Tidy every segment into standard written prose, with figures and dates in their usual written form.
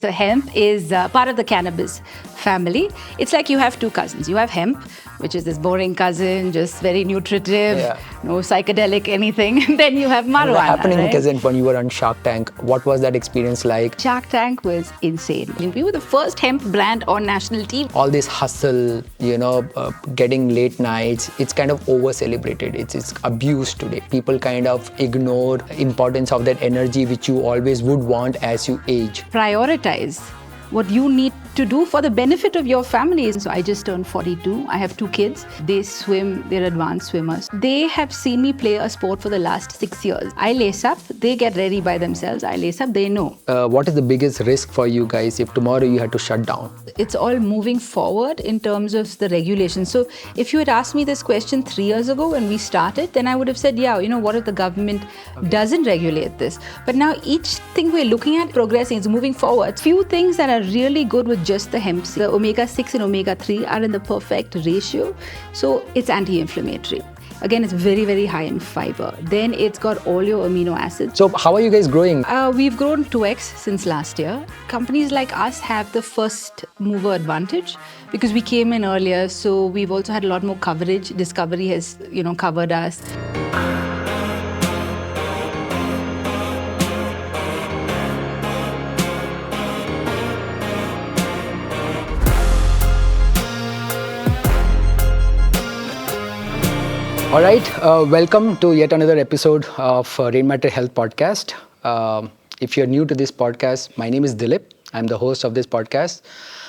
So hemp is part of the cannabis family. It's like you have two cousins. You have hemp, which is this boring cousin, just very nutritive, no psychedelic anything. And then you have marijuana. The happening right? cousin when you were on Shark Tank, what was that experience like? Shark Tank was insane. We were the first hemp brand on national TV. All this hustle, getting late nights, it's kind of over-celebrated. It's abused today. People kind of ignore importance of that energy which you always would want as you age. Prioritize what you need to do for the benefit of your family. So I just turned 42. I have two kids. They swim, they're advanced swimmers. They have seen me play a sport for the last 6 years. I lace up, they get ready by themselves. I lace up, they know. What is the biggest risk for you guys if tomorrow you had to shut down? It's all moving forward in terms of the regulations. So if you had asked me this question 3 years ago when we started, then I would have said, what if the government doesn't regulate this? But now each thing we're looking at progressing is moving forward. Few things that are really good with just the hemp seed. The omega-6 and omega-3 are in the perfect ratio. So it's anti-inflammatory. Again, it's very, very high in fiber. Then it's got all your amino acids. So how are you guys growing? We've grown 2x since last year. Companies like us have the first mover advantage because we came in earlier. So we've also had a lot more coverage. Discovery has, covered us. All right, welcome to yet another episode of Rainmatter Health podcast. If you're new to this podcast, my name is Dilip. I'm the host of this podcast.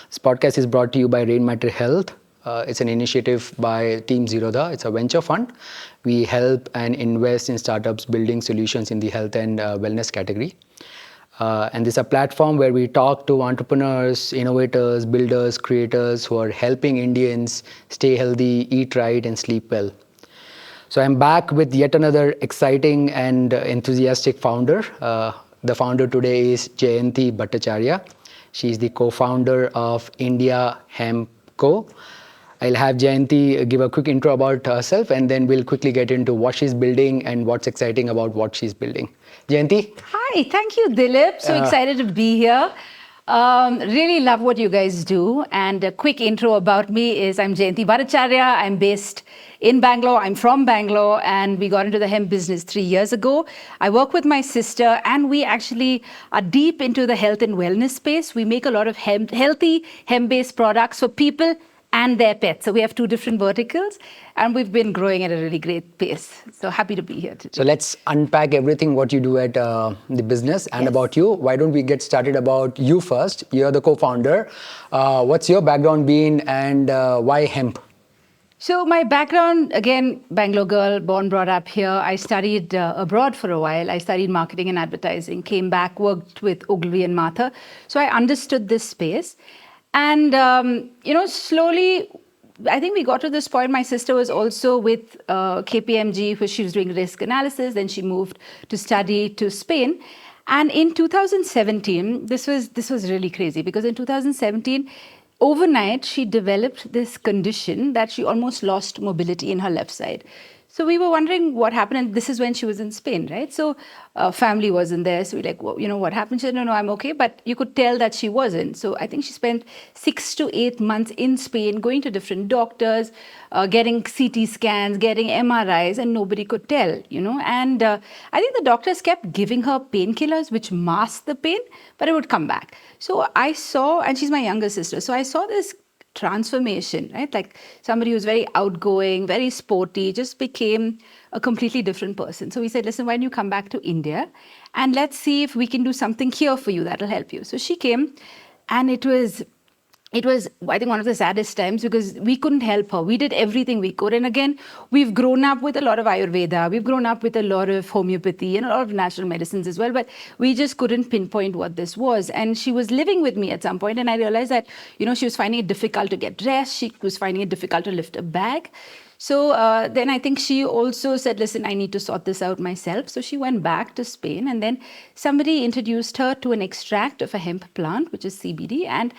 This podcast is brought to you by Rainmatter Health. It's an initiative by Team Zerodha. It's a venture fund. We help and invest in startups building solutions in the health and wellness category. And this is a platform where we talk to entrepreneurs, innovators, builders, creators who are helping Indians stay healthy, eat right, and sleep well. So I'm back with yet another exciting and enthusiastic founder. The founder today is Jayanti Bhattacharya. She's the co-founder of India Hemp Co. I'll have Jayanti give a quick intro about herself and then we'll quickly get into what she's building and what's exciting about what she's building. Jayanti? Hi, thank you, Dilip. So excited to be here. Really love what you guys do. And a quick intro about me is I'm Jayanti Bhattacharya. I'm based in Bangalore. I'm from Bangalore and we got into the hemp business 3 years ago. I work with my sister and we actually are deep into the health and wellness space. We make a lot of healthy hemp-based products for people and their pets. So we have two different verticals and we've been growing at a really great pace. So happy to be here today. So let's unpack everything what you do at the business and about you. Why don't we get started about you first? You're the co-founder. What's your background been and why hemp? So my background, again, Bangalore girl, born, brought up here. I studied abroad for a while. I studied marketing and advertising, came back, worked with Ogilvy and Mather. So I understood this space. And, slowly, I think we got to this point. My sister was also with KPMG, where she was doing risk analysis. Then she moved to study to Spain. And in 2017, this was really crazy because in 2017, overnight, she developed this condition that she almost lost mobility in her left side. So we were wondering what happened, and this is when she was in Spain, right? So family wasn't there, so we're like, what happened? She said, no, I'm okay, but you could tell that she wasn't. So I think she spent 6 to 8 months in Spain, going to different doctors, getting CT scans, getting MRIs, and nobody could tell, And I think the doctors kept giving her painkillers, which masked the pain, but it would come back. So I saw, and she's my younger sister, so I saw this transformation, right? Like somebody who's very outgoing, very sporty, just became a completely different person. So we said, listen, why don't you come back to India and let's see if we can do something here for you that'll help you. So she came and it was, I think, one of the saddest times because we couldn't help her. We did everything we could. And again, we've grown up with a lot of Ayurveda. We've grown up with a lot of homeopathy and a lot of natural medicines as well. But we just couldn't pinpoint what this was. And she was living with me at some point, and I realized that, she was finding it difficult to get dressed. She was finding it difficult to lift a bag. So then I think she also said, listen, I need to sort this out myself. So she went back to Spain, and then somebody introduced her to an extract of a hemp plant, which is CBD. And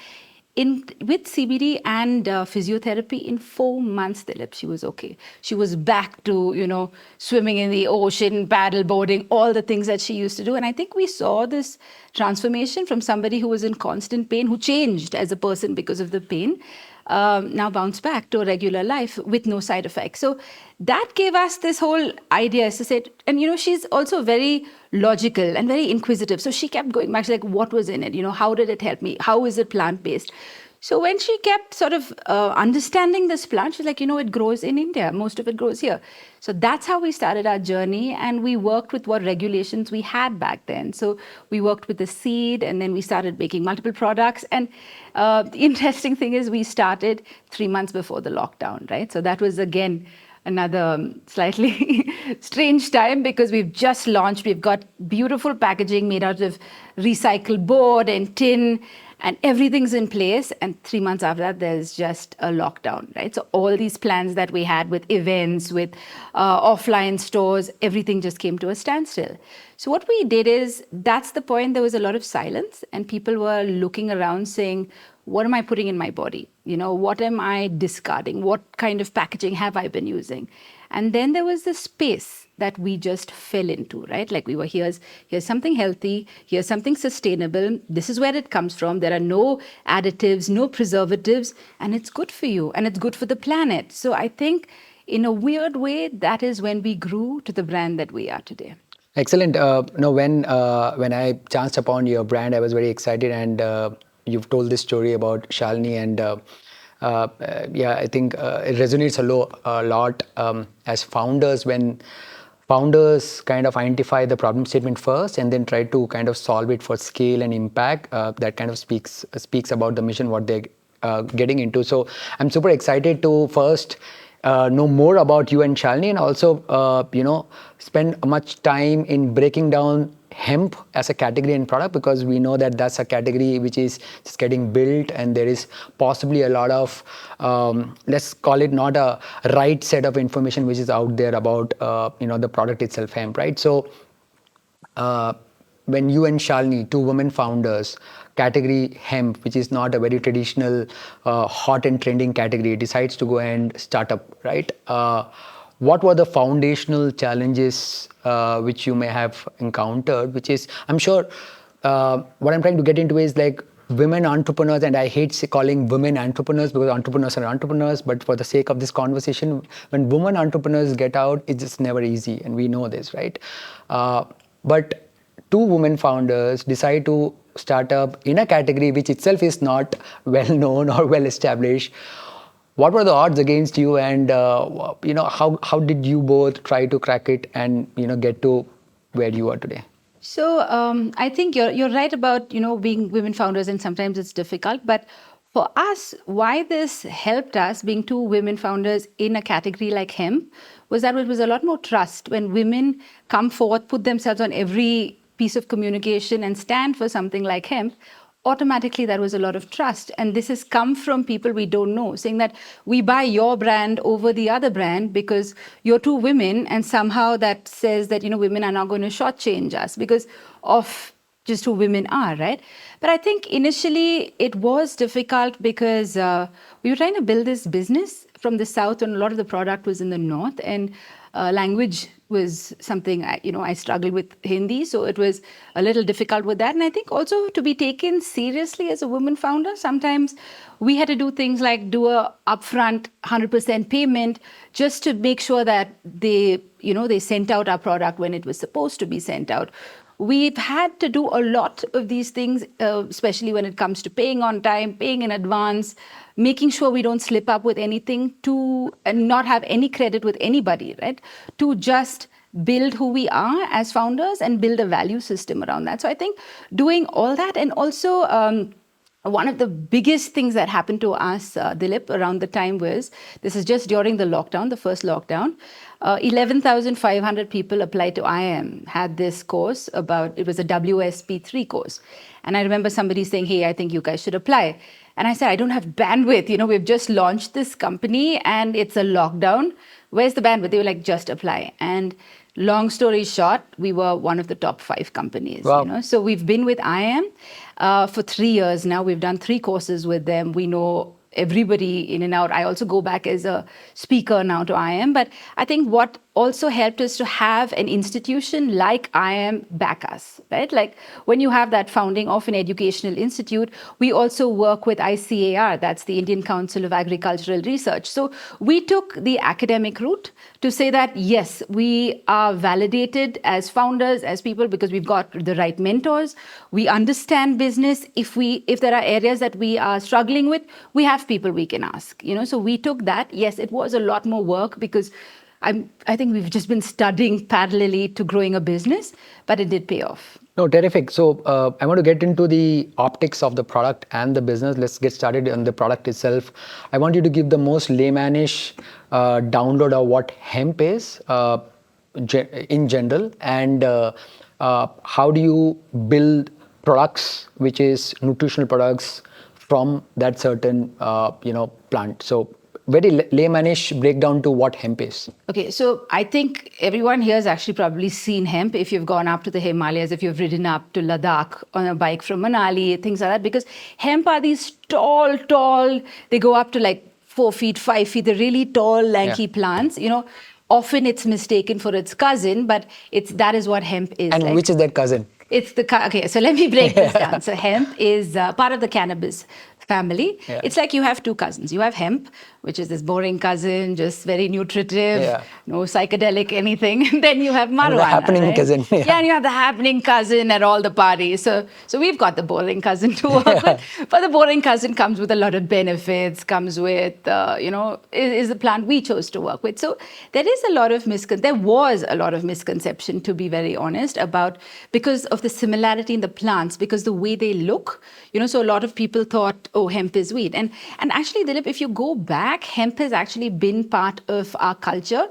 with CBD and physiotherapy, in 4 months, Dilip, she was okay. She was back to, swimming in the ocean, paddle boarding, all the things that she used to do. And I think we saw this transformation from somebody who was in constant pain, who changed as a person because of the pain, now bounce back to a regular life with no side effects. So that gave us this whole idea, as I said. And, she's also very logical and very inquisitive. So she kept going back. She's like, what was in it? How did it help me? How is it plant-based? So when she kept sort of understanding this plant, she's like, it grows in India. Most of it grows here. So that's how we started our journey. And we worked with what regulations we had back then. So we worked with the seed, and then we started making multiple products. And the interesting thing is we started 3 months before the lockdown, right? So that was, again, another slightly strange time, because we've just launched. We've got beautiful packaging made out of recycled board and tin, and everything's in place. And 3 months after that, there's just a lockdown, right? So all these plans that we had with events, with offline stores, everything just came to a standstill. So what we did is, that's the point, there was a lot of silence, and people were looking around saying, what am I putting in my body? What am I discarding? What kind of packaging have I been using? And then there was this space that we just fell into, right? Like, we were, here's something healthy, here's something sustainable, this is where it comes from, there are no additives, no preservatives, and it's good for you, and it's good for the planet. So I think, in a weird way, that is when we grew to the brand that we are today. Excellent. When I chanced upon your brand, I was very excited, and you've told this story about Shalini, and I think it resonates a lot as founders, when founders kind of identify the problem statement first and then try to kind of solve it for scale and impact. That kind of speaks about the mission, what they're getting into. So I'm super excited to first know more about you and Shalini, and also spend much time in breaking down hemp as a category and product, because we know that that's a category which is just getting built, and there is possibly a lot of let's call it not a right set of information which is out there about the product itself, hemp, right? So when you and Shalini, two women founders, category hemp, which is not a very traditional hot and trending category, decides to go and start up, right? What were the foundational challenges which you may have encountered, which is, I'm sure, what I'm trying to get into is like women entrepreneurs, and I hate calling women entrepreneurs, because entrepreneurs are entrepreneurs, but for the sake of this conversation, when women entrepreneurs get out, it's just never easy, and we know this, right? But two women founders decide to start up in a category which itself is not well known or well established. What were the odds against you, and how did you both try to crack it and get to where you are today? So I think you're right about being women founders, and sometimes it's difficult. But for us, why this helped us, being two women founders in a category like hemp, was that it was a lot more trust. When women come forth, put themselves on every piece of communication, and stand for something like hemp, automatically there was a lot of trust. And this has come from people we don't know, saying that we buy your brand over the other brand because you're two women, and somehow that says that women are not going to shortchange us because of just who women are, right? But I think initially it was difficult, because we were trying to build this business from the south, and a lot of the product was in the north, and language was something I struggled with Hindi, so it was a little difficult with that. And I think also, to be taken seriously as a woman founder, sometimes we had to do things like do a upfront 100% payment just to make sure that they sent out our product when it was supposed to be sent out. We've had to do a lot of these things, especially when it comes to paying on time, paying in advance, making sure we don't slip up with anything, and not have any credit with anybody, right? To just build who we are as founders and build a value system around that. So I think doing all that, and also one of the biggest things that happened to us, Dilip, around the time was, this is just during the lockdown, the first lockdown, 11,500 people applied to IIM, had this course it was a WSP3 course. And I remember somebody saying, hey, I think you guys should apply. And I said, I don't have bandwidth. We've just launched this company and it's a lockdown. Where's the bandwidth? They were like, just apply. And long story short, we were one of the top 5 companies. Wow. So we've been with IIM. for 3 years now. We've done 3 courses with them. We know everybody in and out. I also go back as a speaker now to IM. But I think what also helped us to have an institution like IM back us, right? Like when you have that founding of an educational institute, we also work with ICAR, that's the Indian Council of Agricultural Research. So we took the academic route to say that, yes, we are validated as founders, as people, because we've got the right mentors. We understand business. If there are areas that we are struggling with, we have people we can ask. So we took that. Yes, it was a lot more work because I think we've just been studying parallelly to growing a business, but it did pay off. No, terrific. So I want to get into the optics of the product and the business. Let's get started on the product itself. I want you to give the most laymanish download of what hemp is in general, and how do you build products, which is nutritional products from that certain plant. So very laymanish breakdown to what hemp is. Okay, so I think everyone here has actually probably seen hemp if you've gone up to the Himalayas, if you've ridden up to Ladakh on a bike from Manali, things like that, because hemp are these tall, they go up to like 4 feet, 5 feet, they're really tall, lanky plants, Often it's mistaken for its cousin, but that is what hemp is. And which is that cousin? Okay, so let me break this down. So hemp is part of the cannabis family. Yeah. It's like you have two cousins. You have hemp, which is this boring cousin, just very nutritive, no psychedelic anything. And then you have marijuana. And the happening cousin. Yeah, and you have the happening cousin at all the parties. So we've got the boring cousin to work with. But the boring cousin comes with a lot of benefits, comes with, is the plant we chose to work with. So there was a lot of misconception, to be very honest, because of the similarity in the plants, because the way they look, so a lot of people thought, oh, hemp is weed. And actually, Dilip, if you go back, hemp has actually been part of our culture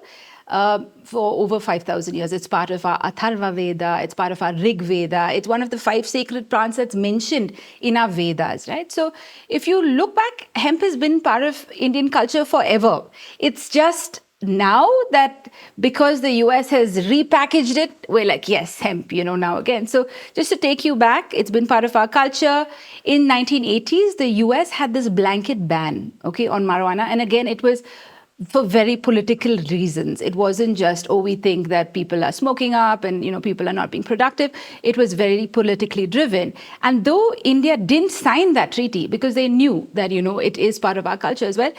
for over 5,000 years. It's part of our Atharva Veda, it's part of our Rig Veda. It's one of the 5 sacred plants that's mentioned in our Vedas, right? So if you look back, hemp has been part of Indian culture forever. It's just now that because the US has repackaged it, we're like, yes, hemp, now again. So just to take you back, it's been part of our culture. In 1980s, the US had this blanket ban, on marijuana. And again, it was for very political reasons. It wasn't just, we think that people are smoking up and, people are not being productive. It was very politically driven. And though India didn't sign that treaty because they knew that, it is part of our culture as well,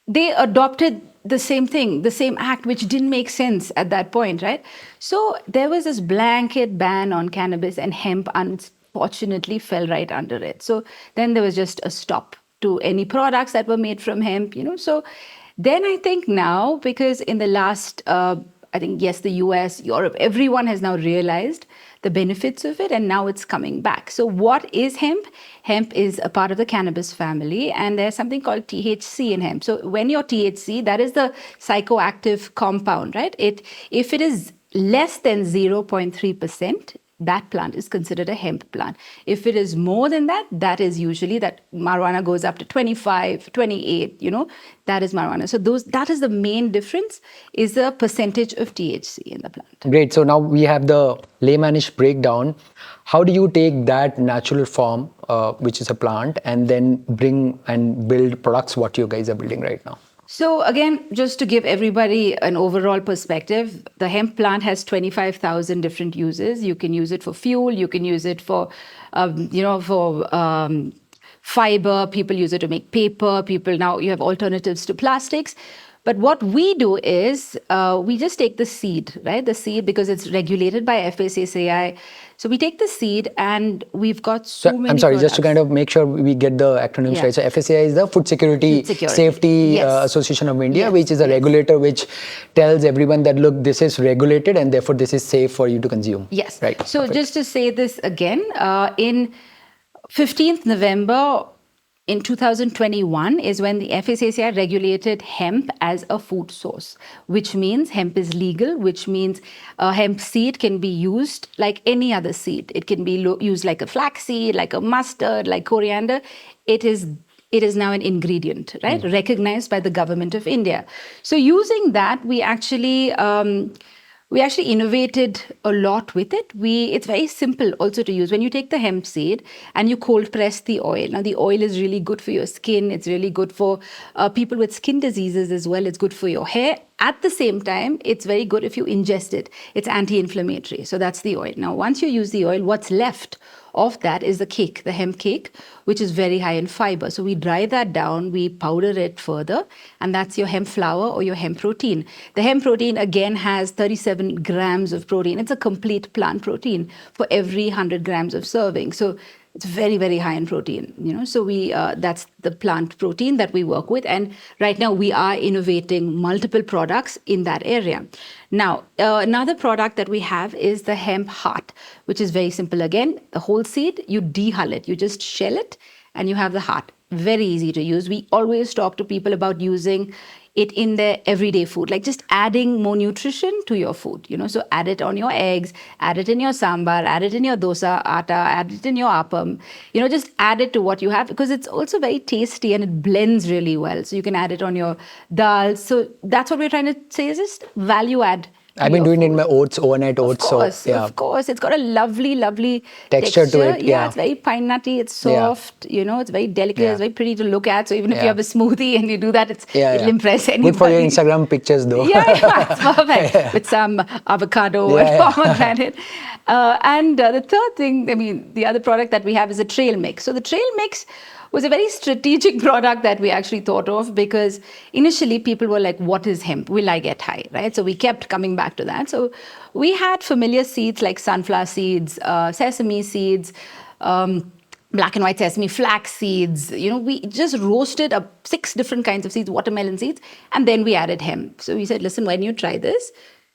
they adopted the same thing, the same act, which didn't make sense at that point, right? So there was this blanket ban on cannabis, and hemp unfortunately fell right under it. So then there was just a stop to any products that were made from hemp, So then I think now, because in the last, the US, Europe, everyone has now realized the benefits of it, and now it's coming back. So what is hemp? Hemp is a part of the cannabis family, and there's something called THC in hemp. So when you're THC, that is the psychoactive compound, right? If it is less than 0.3%, that plant is considered a hemp plant. If it is more than that, that is usually that marijuana goes up to 25, 28, that is marijuana. So that is the main difference, is the percentage of THC in the plant. Great. So now we have the laymanish breakdown. How do you take that natural form, which is a plant, and then bring and build products, what you guys are building right now? So again, just to give everybody an overall perspective, the hemp plant has 25,000 different uses. You can use it for fuel. You can use it for, fiber. People use it to make paper. Now you have alternatives to plastics. But what we do is we just take the seed, right? The seed, because it's regulated by FSSAI. So we take the seed, and we've got so many. I'm sorry, products. just to kind of make sure we get the acronyms right. So FSSAI is the Food Security Safety Association of India, which is a regulator which tells everyone that, look, this is regulated and therefore this is safe for you to consume. Yes. Right. So just to say this again, in 15th November, in 2021 is when the FSSAI regulated hemp as a food source, which means hemp is legal, which means hemp seed can be used like any other seed. It can be used like a flaxseed, like a mustard, like coriander. It is now an ingredient, right? Recognized by the government of India. So using that, we actually we actually innovated a lot with it. It's very simple also to use. When you take the hemp seed and you cold press the oil, now the oil is really good for your skin. It's really good for people with skin diseases as well. It's good for your hair. At the same time, it's very good if you ingest it. It's anti-inflammatory. So that's the oil. Now, once you use the oil, what's left of that is the cake, the hemp cake, which is very high in fiber. So we dry that down, we powder it further, and that's your hemp flour or your hemp protein. The hemp protein again has 37 grams of protein. It's a complete plant protein for every 100 grams of serving. So it's very, very high in protein, So that's the plant protein that we work with. And right now we are innovating multiple products in that area. Now, another product that we have is the hemp heart, which is very simple. Again, the whole seed, you dehull it. You just shell it and you have the heart. Very easy to use. We always talk to people about using it in their everyday food, like just adding more nutrition to your food, So add it on your eggs, add it in your sambar, add it in your dosa atta, add it in your appam, just add it to what you have because it's also very tasty and it blends really well. So you can add it on your dal. So that's what we're trying to say is just value add. I've been doing it in my oats, overnight oats. Of course. It's got a lovely, lovely texture to it. Yeah, it's very pine nutty. It's soft. It's very delicate. It's very pretty to look at. So even if you have a smoothie and you do that, it'll impress anybody. Good for your Instagram pictures, though. It's perfect. With some avocado and pomegranate. And the third thing, the other product that we have is a trail mix. So the trail mix was a very strategic product that we actually thought of because initially people were like, what is hemp? Will I get high, right? So we kept coming back to that. So we had familiar seeds like sunflower seeds, sesame seeds, black and white sesame, flax seeds. We just roasted up 6 different kinds of seeds, watermelon seeds, and then we added hemp. So we said, listen, why don't you try this?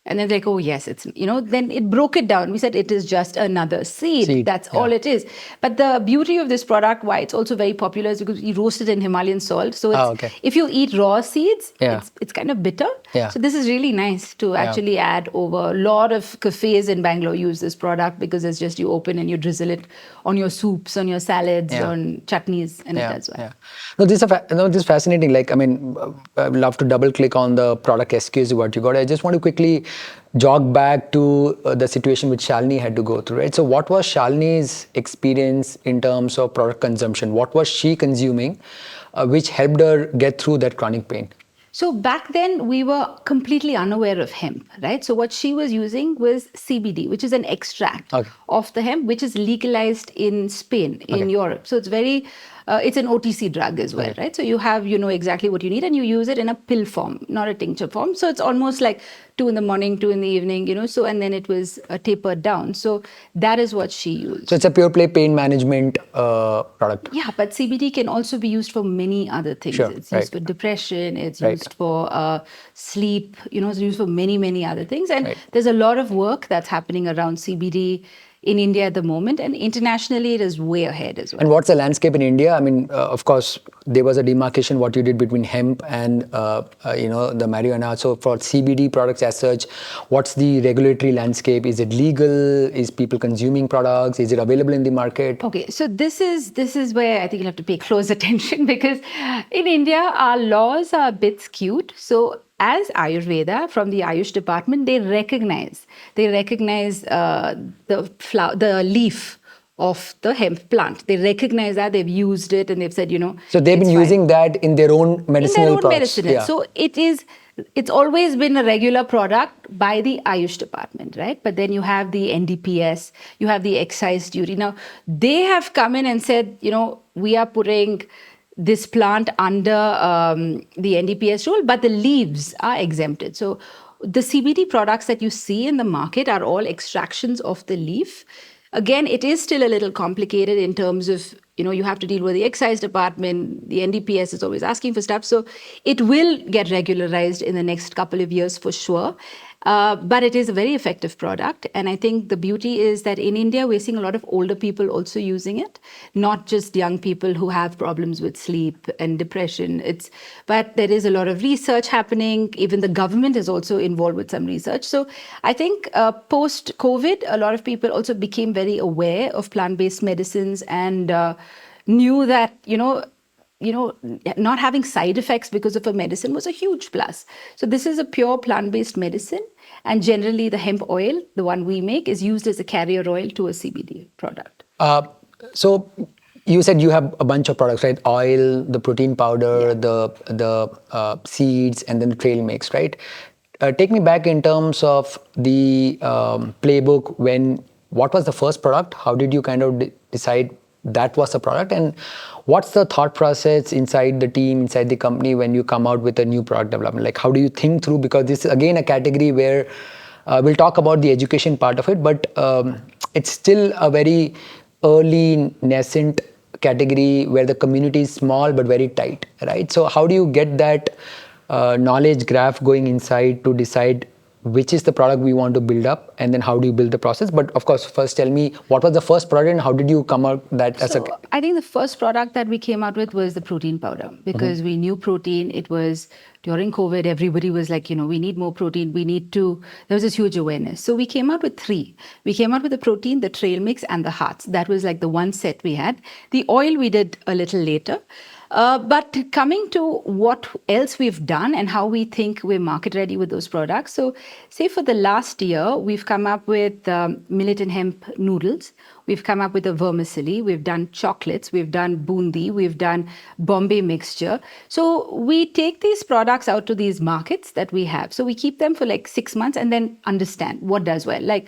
And then they're like, oh, yes, it's, then it broke it down. We said it is just another seed. That's all it is. But the beauty of this product, why it's also very popular, is because we roast it in Himalayan salt. So if you eat raw seeds, it's kind of bitter. So this is really nice to actually add over. A lot of cafes in Bangalore use this product because it's just you open and you drizzle it on your soups, on your salads, on chutneys, and it does well. No, this is fascinating. Like, I'd love to double click on the product SKUs, what you got. I just want to quickly jog back to the situation which Shalini had to go through, right? So what was Shalini's experience in terms of product consumption? What was she consuming which helped her get through that chronic pain? So back then we were completely unaware of hemp, right? So what she was using was CBD, which is an extract of the hemp, which is legalized in Spain, in Europe. So it's very, it's an OTC drug as well, right? So you have, exactly what you need and you use it in a pill form, not a tincture form. So it's almost like 2 in the morning, 2 in the evening, so, and then it was tapered down. So that is what she used. So it's a pure play pain management product. Yeah, but CBD can also be used for many other things. It's used for depression, it's used for sleep, it's used for many, many other things. And there's a lot of work that's happening around CBD in India at the moment, and internationally it is way ahead as well. And what's the landscape in India? Of course, there was a demarcation what you did between hemp and the marijuana. So for CBD products as such, what's the regulatory landscape? Is it legal? Is people consuming products? Is it available in the market? Okay, so this is where I think you'll have to pay close attention because in India our laws are a bit skewed. So as Ayurveda, from the Ayush department, they recognize the leaf of the hemp plant. They recognize that, they've used it, and they've said, So they've been using that in their own medicinal products. So it's always been a regular product by the Ayush department, right? But then you have the NDPS, you have the excise duty. Now, they have come in and said, we are putting this plant under the NDPS rule, but the leaves are exempted. So the CBD products that you see in the market are all extractions of the leaf. Again, it is still a little complicated in terms of, you have to deal with the excise department. The NDPS is always asking for stuff. So it will get regularized in the next couple of years for sure. But it is a very effective product. And I think the beauty is that in India, we're seeing a lot of older people also using it, not just young people who have problems with sleep and depression. But there is a lot of research happening. Even the government is also involved with some research. So I think post-COVID, a lot of people also became very aware of plant-based medicines and knew that, not having side effects because of a medicine was a huge plus. So this is a pure plant-based medicine, and generally the hemp oil, the one we make, is used as a carrier oil to a CBD product. So you said you have a bunch of products, right? Oil, the protein powder, the seeds, and then the trail mix, right? Take me back in terms of the playbook. What was the first product? How did you kind of decide that was the product? And what's the thought process inside the team, inside the company when you come out with a new product development? Like, how do you think through? Because this is again a category where we'll talk about the education part of it, but it's still a very early nascent category where the community is small but very tight, right? So how do you get that knowledge graph going inside to decide which is the product we want to build up, and then how do you build the process? But of course, first tell me what was the first product and how did you come out that as a... I think the first product that we came out with was the protein powder, because we knew protein. It was during COVID, everybody was like, we need more protein. There was this huge awareness. So we came out with 3. We came out with the protein, the trail mix, and the hearts. That was like the one set we had. The oil we did a little later. But coming to what else we've done and how we think we're market ready with those products. So say for the last year, we've come up with millet and hemp noodles. We've come up with a vermicelli. We've done chocolates. We've done bundi. We've done Bombay mixture. So we take these products out to these markets that we have. So we keep them for like 6 months and then understand what does well. Like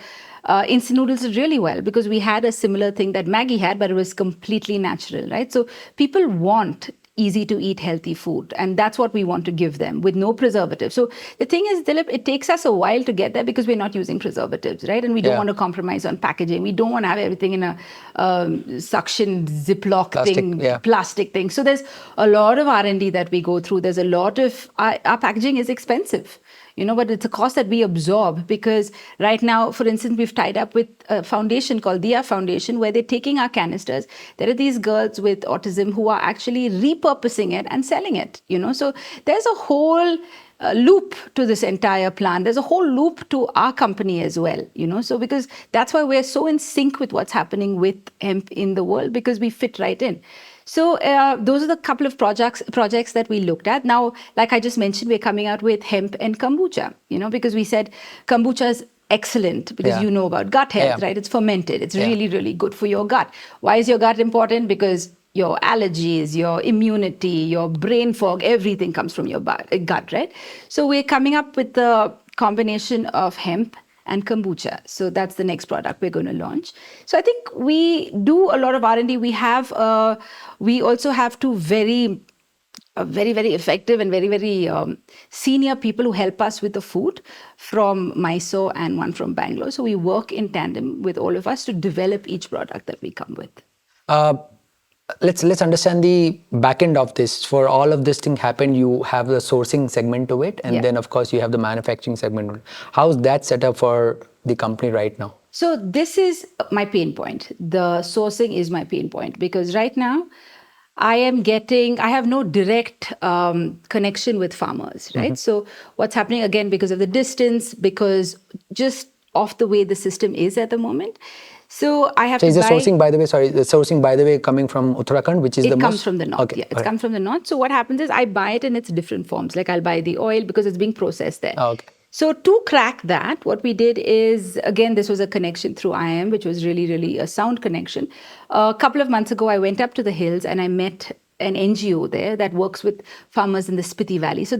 instant noodles did really well because we had a similar thing that Maggie had, but it was completely natural, right? So people want easy to eat healthy food, and that's what we want to give them with no preservatives. So the thing is, Dilip, it takes us a while to get there because we're not using preservatives, right? And we don't want to compromise on packaging. We don't want to have everything in a suction Ziploc plastic thing. So there's a lot of R&D that we go through. There's a lot of our packaging is expensive. But it's a cost that we absorb because right now, for instance, we've tied up with a foundation called Diya Foundation, where they're taking our canisters. There are these girls with autism who are actually repurposing it and selling it, So there's a whole loop to this entire plan. There's a whole loop to our company as well, So because that's why we're so in sync with what's happening with hemp in the world, because we fit right in. So those are the couple of projects that we looked at. Now, like I just mentioned, we're coming out with hemp and kombucha, because we said kombucha is excellent because you know about gut health, right? It's fermented. It's really, really good for your gut. Why is your gut important? Because your allergies, your immunity, your brain fog, everything comes from your gut, right? So we're coming up with the combination of hemp and kombucha. So that's the next product we're going to launch. So I think we do a lot of R&D. We also have two very, very effective and very, very senior people who help us with the food from Mysore and one from Bangalore. So we work in tandem with all of us to develop each product that we come with. Let's understand the back end of this. For all of this thing happen, you have the sourcing segment to it, and then of course you have the manufacturing segment. How's that set up for the company right now? So this is my pain point. The sourcing is my pain point because right now I have no direct connection with farmers, right? So what's happening again because of the distance, because just of the way the system is at the moment. So I have to buy... So is the sourcing, by the way, coming from Uttarakhand, which is the most... It comes from the north, Okay. It comes from the north. So what happens is I buy it in its different forms. Like I'll buy the oil because it's being processed there. Okay. So to crack that, what we did is, again, this was a connection through IM, which was really, really a sound connection. A couple of months ago, I went up to the hills and I met an NGO there that works with farmers in the Spiti Valley. So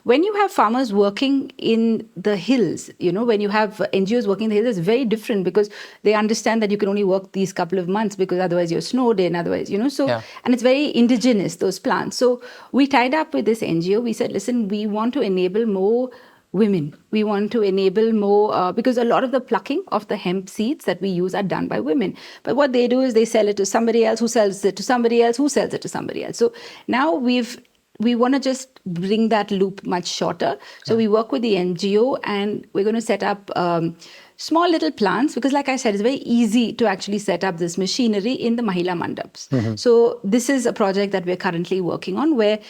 when you have farmers working in the hills, when you have NGOs working in the hills, it's very different because they understand that you can only work these couple of months because otherwise you're snowed in, and it's very indigenous, those plants. So we tied up with this NGO. We said, listen, we want to enable more women. We want to enable more, because a lot of the plucking of the hemp seeds that we use are done by women. But what they do is they sell it to somebody else who sells it to somebody else who sells it to somebody else. So now we want to just bring that loop much shorter. So we work with the NGO and we're going to set up small little plants because like I said, it's very easy to actually set up this machinery in the Mahila Mandaps. So this is a project that we're currently working on where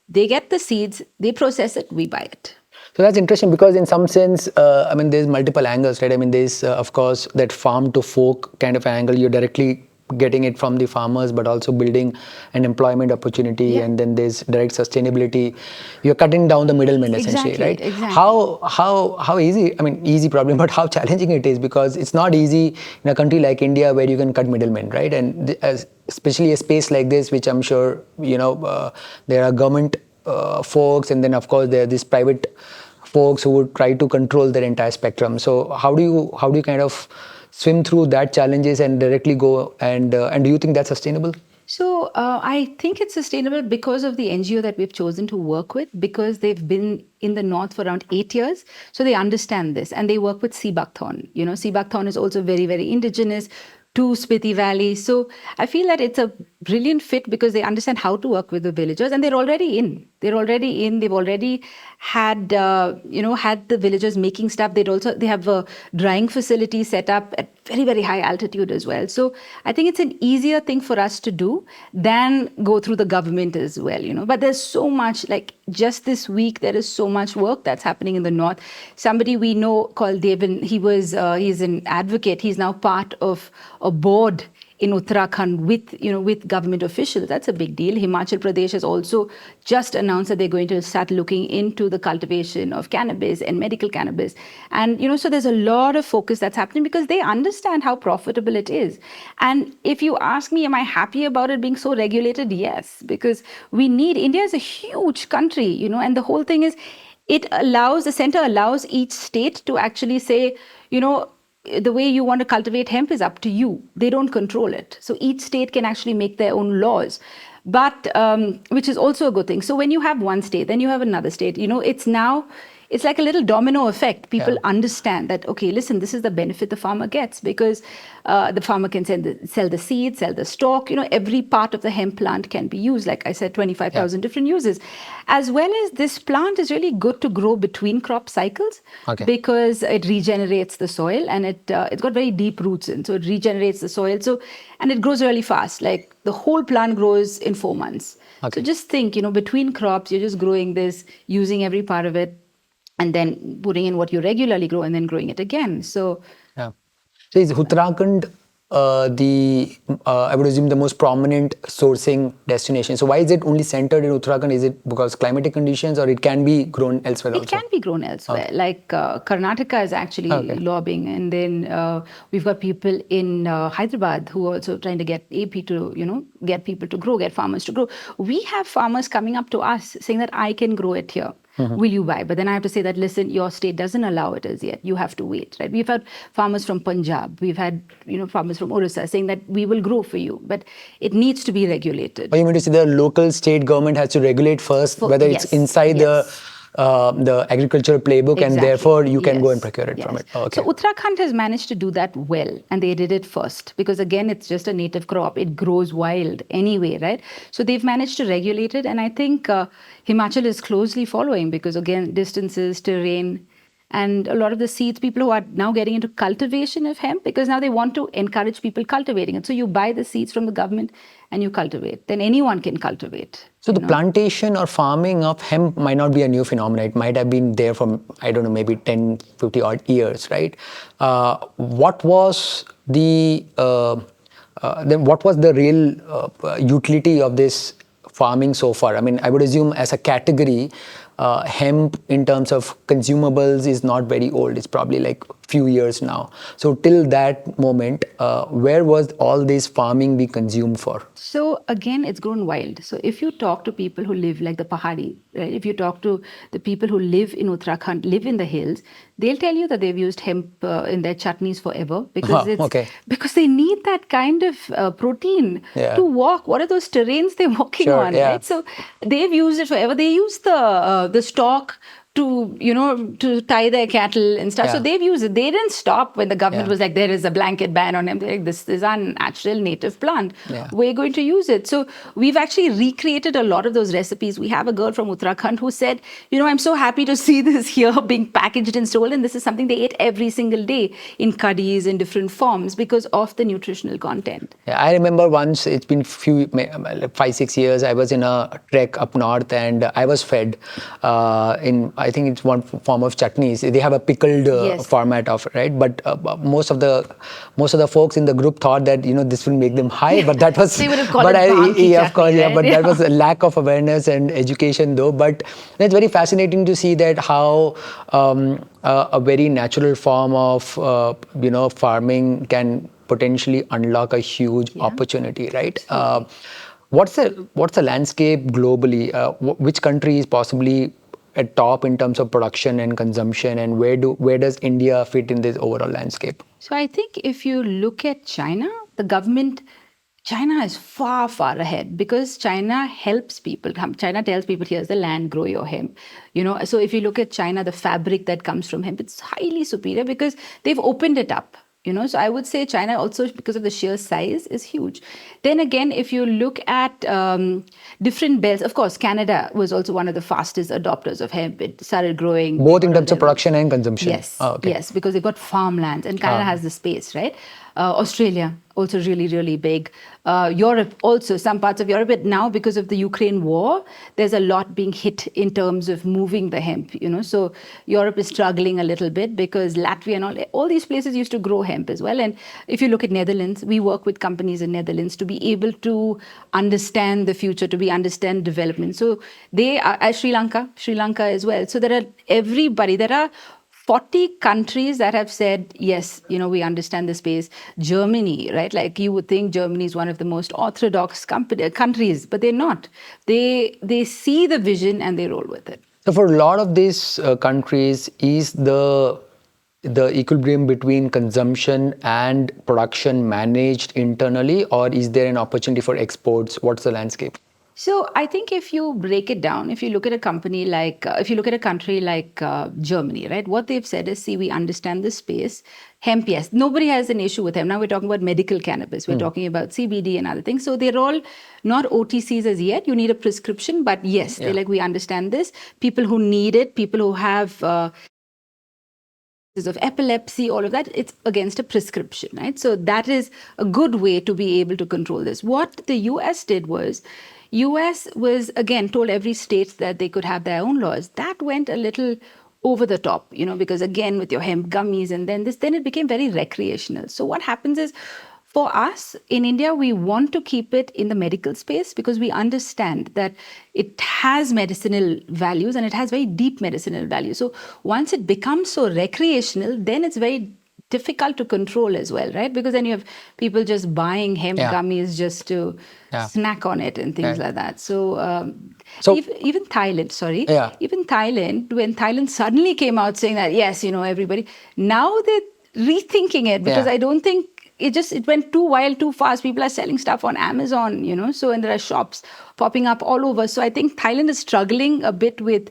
they get the seeds, they process it, we buy it. So that's interesting because in some sense, there's multiple angles, right? There's, of course, that farm to fork kind of angle. You're directly getting it from the farmers, but also building an employment opportunity, Yeah. and then there's direct sustainability. You're cutting down the middlemen essentially, Exactly, right? exactly. How easy? I mean, easy problem, but how challenging it is, because it's not easy in a country like India where you can cut middlemen, right? And especially a space like this, which I'm sure there are government folks, and then of course there are these private folks who would try to control their entire spectrum. So how do you kind of swim through that challenges and directly go, and do you think that's sustainable? So I think it's sustainable because of the NGO that we've chosen to work with, because they've been in the north for around 8 years. So they understand this, and they work with sea buckthorn. Sea buckthorn is also very, very indigenous to Spiti Valley. So I feel that it's a brilliant fit because they understand how to work with the villagers, and they're already in. They're already in. They've already had had the villagers making stuff. They have a drying facility set up at very, very high altitude as well. So I think it's an easier thing for us to do than go through the government as well. But there's so much, like just this week there is so much work that's happening in the north. Somebody we know called Devin, he's an advocate. He's now part of a board in Uttarakhand with government officials. That's a big deal. Himachal Pradesh has also just announced that they're going to start looking into the cultivation of cannabis and medical cannabis. And so there's a lot of focus that's happening because they understand how profitable it is. And if you ask me, am I happy about it being so regulated? Yes, because India is a huge country, and the whole thing is the center allows each state to actually say, the way you want to cultivate hemp is up to you. They don't control it. So each state can actually make their own laws, but which is also a good thing. So when you have one state, then you have another state. It's like a little domino effect. People understand that, okay, listen, this is the benefit the farmer gets, because the farmer can sell the seeds, sell the stalk. Every part of the hemp plant can be used. Like I said, 25,000 different uses. As well as this plant is really good to grow between crop cycles, because it regenerates the soil, and it's got very deep roots in. So it regenerates the soil. And it grows really fast. Like the whole plant grows in 4 months. So just think, between crops, you're just growing this, using every part of it, and then putting in what you regularly grow and then growing it again. So is Uttarakhand I would assume the most prominent sourcing destination? So why is it only centered in Uttarakhand? Is it because climatic conditions, or it can be grown elsewhere also? It can be grown elsewhere. Like Karnataka is actually lobbying, and then we've got people in Hyderabad who are also trying to get AP to get people to grow, get farmers to grow. We have farmers coming up to us saying that I can grow it here. Will you buy? But then I have to say that, listen, your state doesn't allow it as yet. You have to wait, right? We've had farmers from Punjab. We've had, farmers from Orissa saying that we will grow for you, but it needs to be regulated. Or you mean to say the local state government has to regulate first, whether it's inside the agricultural playbook, and therefore you can go and procure it from it. So Uttarakhand has managed to do that well, and they did it first because, again, it's just a native crop. It grows wild anyway, right? So they've managed to regulate it, and I think Himachal is closely following because, again, distances, terrain, and a lot of the seeds, people who are now getting into cultivation of hemp, because now they want to encourage people cultivating it. So you buy the seeds from the government and you cultivate. Then anyone can cultivate. So the plantation or farming of hemp might not be a new phenomenon. It might have been there for, I don't know, maybe 10, 50 odd years, right? What was the real utility of this farming so far? I mean, I would assume as a category, hemp in terms of consumables is not very old. It's probably like few years now. So till that moment, where was all this farming be consumed for? So again, it's grown wild. So if you talk to people who live like the Pahadi, right? If you talk to the people who live in Uttarakhand, live in the hills, they'll tell you that they've used hemp in their chutneys forever because because they need that kind of protein to walk. What are those terrains they're walking on, right? So they've used it forever. They use the stalk to tie their cattle and stuff. So they've used it. They didn't stop when the government was like, there is a blanket ban on hemp. Like, this is our natural native plant. We're going to use it. So we've actually recreated a lot of those recipes. We have a girl from Uttarakhand who said, I'm so happy to see this here being packaged and sold. And this is something they ate every single day in curries in different forms because of the nutritional content. I remember once, it's been 5-6 years, I was in a trek up north and I was fed I think it's one form of chutneys. They have a pickled Yes. format of, right? But most of the folks in the group thought that this will make them high, but that was They would have called but it bhang ki yeah, of course, chutney, yeah, right? but that Yeah. was a lack of awareness and education though. But it's very fascinating to see that how a very natural form of farming can potentially unlock a huge Yeah. opportunity, right? Absolutely. What's the landscape globally? Which country is possibly at top in terms of production and consumption, and where does India fit in this overall landscape? So I think if you look at China, the government, China is far, far ahead because China helps people. China tells people, here's the land, grow your hemp. So if you look at China, the fabric that comes from hemp, it's highly superior because they've opened it up. So I would say China also, because of the sheer size, is huge. Then again, if you look at different belts, of course, Canada was also one of the fastest adopters of hemp. It started growing. Both in terms of production and consumption. Yes, Oh, okay. yes, because they've got farmlands and Canada has the space, right? Australia, also really, really big. Europe, also, some parts of Europe, but now because of the Ukraine war, there's a lot being hit in terms of moving the hemp, So Europe is struggling a little bit because Latvia and all these places used to grow hemp as well. And if you look at Netherlands, we work with companies in Netherlands to be able to understand the future, to be understand development. So they are Sri Lanka as well. So there are 40 countries that have said, yes, we understand the space. Germany, right? Like you would think Germany is one of the most orthodox countries, but they're not. They see the vision and they roll with it. So for a lot of these countries, is the equilibrium between consumption and production managed internally, or is there an opportunity for exports? What's the landscape? So I think if you break it down, if you look at a company like, if you look at a country like Germany, right? What they've said is, see, we understand the space. Hemp, yes, nobody has an issue with hemp. Now we're talking about medical cannabis. We're talking about CBD and other things. So they're all not OTCs as yet. You need a prescription, but yes, they're like, we understand this. People who need it, people who have of epilepsy, all of that, it's against a prescription, right? So that is a good way to be able to control this. What the US did was, US was again told every state that they could have their own laws. That went a little over the top, because again with your hemp gummies and then it became very recreational. So what happens is, for us in India, we want to keep it in the medical space because we understand that it has medicinal values and it has very deep medicinal value. So once it becomes so recreational, then it's very difficult to control as well, right? Because then you have people just buying hemp gummies just to snack on it and things like that. So, even Thailand, even Thailand, when Thailand suddenly came out saying that, yes, everybody, now they're rethinking it because I don't think it went too wild, too fast. People are selling stuff on Amazon, so, and there are shops popping up all over. So I think Thailand is struggling a bit with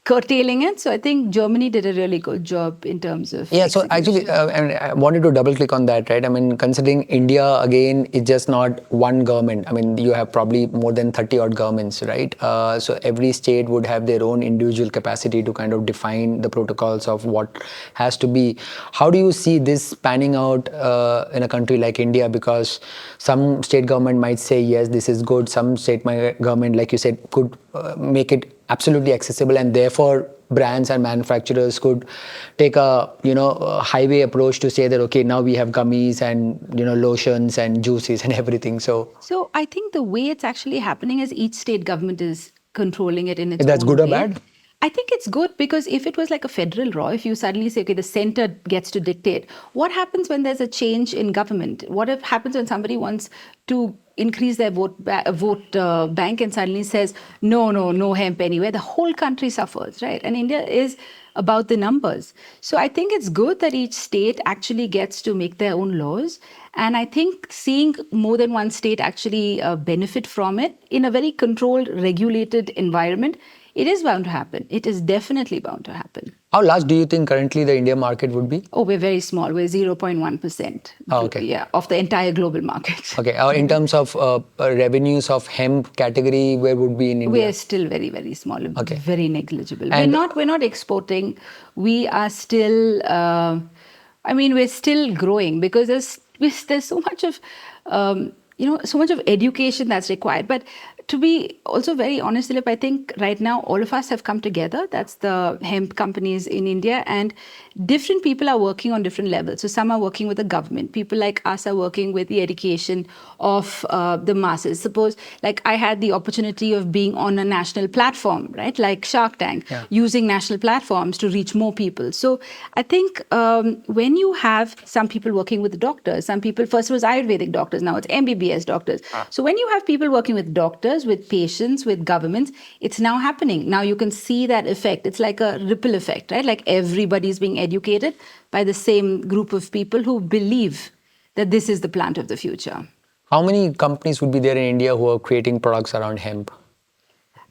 curtailing it. So I think Germany did a really good job in terms of So actually, I wanted to double click on that, right? I mean, considering India, again, is just not one government. I mean, you have probably more than 30 odd governments, right? So every state would have their own individual capacity to kind of define the protocols of what has to be. How do you see this panning out in a country like India? Because some state government might say, yes, this is good. Some state government, like you said, could make it absolutely accessible, and therefore brands and manufacturers could take a highway approach to say that, okay, now we have gummies and lotions and juices and everything. So I think the way it's actually happening is each state government is controlling it in its that's own good or way. bad? I think it's good because if it was like a federal law, if you suddenly say, okay, the center gets to dictate, what happens when there's a change in government? What happens when somebody wants to increase their vote bank and suddenly says, no hemp anywhere? The whole country suffers, right? And India is about the numbers. So I think it's good that each state actually gets to make their own laws. And I think seeing more than one state actually benefit from it in a very controlled, regulated environment, it is bound to happen. It is definitely bound to happen. How large do you think currently the India market would be? Oh, we're very small. We're 0.1%. Oh, okay. Yeah, of the entire global market. Okay. In terms of revenues of hemp category, where would be in India? We're still very, very small. Okay. Very negligible. And we're not exporting. We are still. We're still growing because there's so much of so much of education that's required. But to be also very honest, Dilip, I think right now all of us have come together. That's the hemp companies in India, and different people are working on different levels. So some are working with the government. People like us are working with the education of the masses. Suppose, like I had the opportunity of being on a national platform, right, like Shark Tank, using national platforms to reach more people. So I think when you have some people working with doctors, some people, first it was Ayurvedic doctors, now it's MBBS doctors. So when you have people working with doctors, with patients, with governments, it's now happening. Now you can see that effect. It's like a ripple effect, right? Like everybody's being educated by the same group of people who believe that this is the plant of the future. How many companies would be there in India who are creating products around hemp?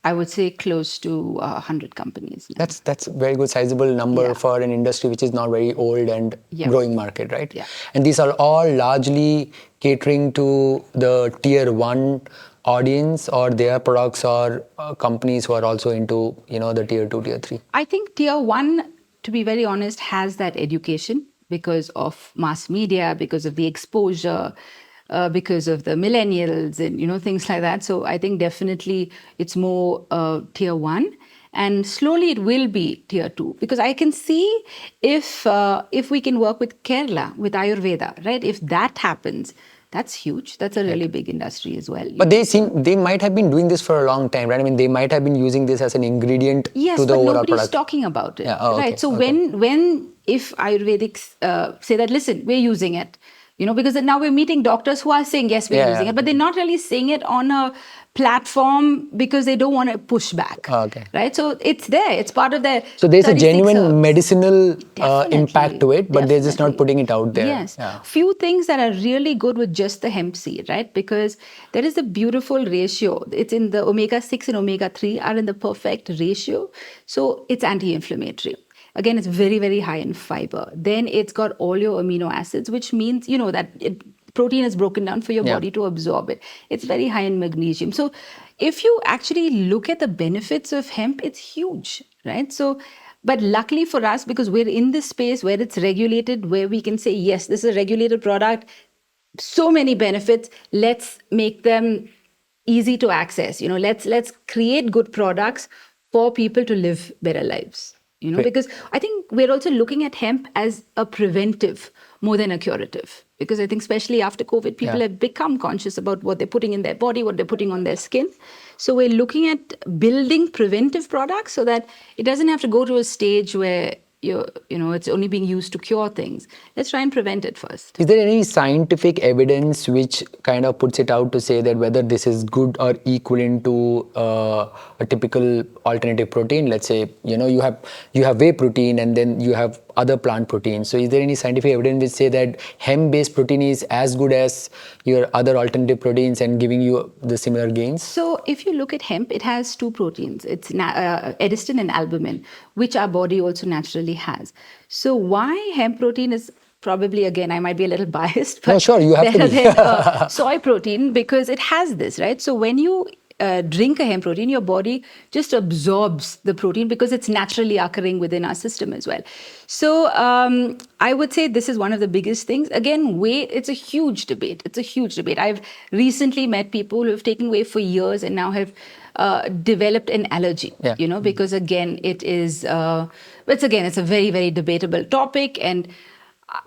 I would say close to 100 companies now. That's a very good sizable number for an industry which is not very old and growing market, right? Yeah. And these are all largely catering to the tier 1 audience, or their products or companies who are also into the tier 2, tier 3. I think tier 1, to be very honest, has that education because of mass media, because of the exposure, because of the millennials and things like that. So I think definitely it's more tier 1, and slowly it will be tier 2, because I can see if we can work with Kerala, with Ayurveda, right? If that happens, that's huge. That's a really big industry as well. But they might have been doing this for a long time, right? I mean, they might have been using this as an ingredient to the Yes, but overall nobody's product. talking about it, Yeah. Oh, right? okay. So Okay. when if Ayurvedics say that, listen, we're using it, because now we're meeting doctors who are saying yes, we're using it, but they're not really saying it on a platform because they don't want to push back, Okay. right? So it's there, it's part of their. So there's a 36 genuine herbs. medicinal Definitely, impact to it, but they're just not definitely. putting it out there. Yes. Yeah. Few things that are really good with just the hemp seed, right? Because there is a beautiful ratio. It's in the omega-6 and omega-3 are in the perfect ratio. So it's anti-inflammatory. Again, it's very, very high in fiber. Then it's got all your amino acids, which means, that protein is broken down for your body to absorb it. It's very high in magnesium. So if you actually look at the benefits of hemp, it's huge, right? So, but luckily for us, because we're in this space where it's regulated, where we can say, yes, this is a regulated product, so many benefits, let's make them easy to access. Let's create good products for people to live better lives. Because I think we're also looking at hemp as a preventive more than a curative. Because I think especially after COVID, people have become conscious about what they're putting in their body, what they're putting on their skin. So we're looking at building preventive products so that it doesn't have to go to a stage where it's only being used to cure things. Let's try and prevent it first. Is there any scientific evidence which kind of puts it out to say that whether this is good or equivalent to a typical alternative protein? Let's say you have whey protein and then you have other plant proteins. So is there any scientific evidence which say that hemp-based protein is as good as your other alternative proteins and giving you the similar gains? So if you look at hemp, it has two proteins. It's edestin and albumin, which our body also naturally has. So why hemp protein is probably, again, I might be a little biased, but no, sure, you have to better be. than soy protein, because it has this, right? So when you drink a hemp protein, your body just absorbs the protein because it's naturally occurring within our system as well. So I would say this is one of the biggest things. Again, whey, it's a huge debate. It's a huge debate. I've recently met people who have taken whey for years and now have developed an allergy, because again, it's a very, very debatable topic. And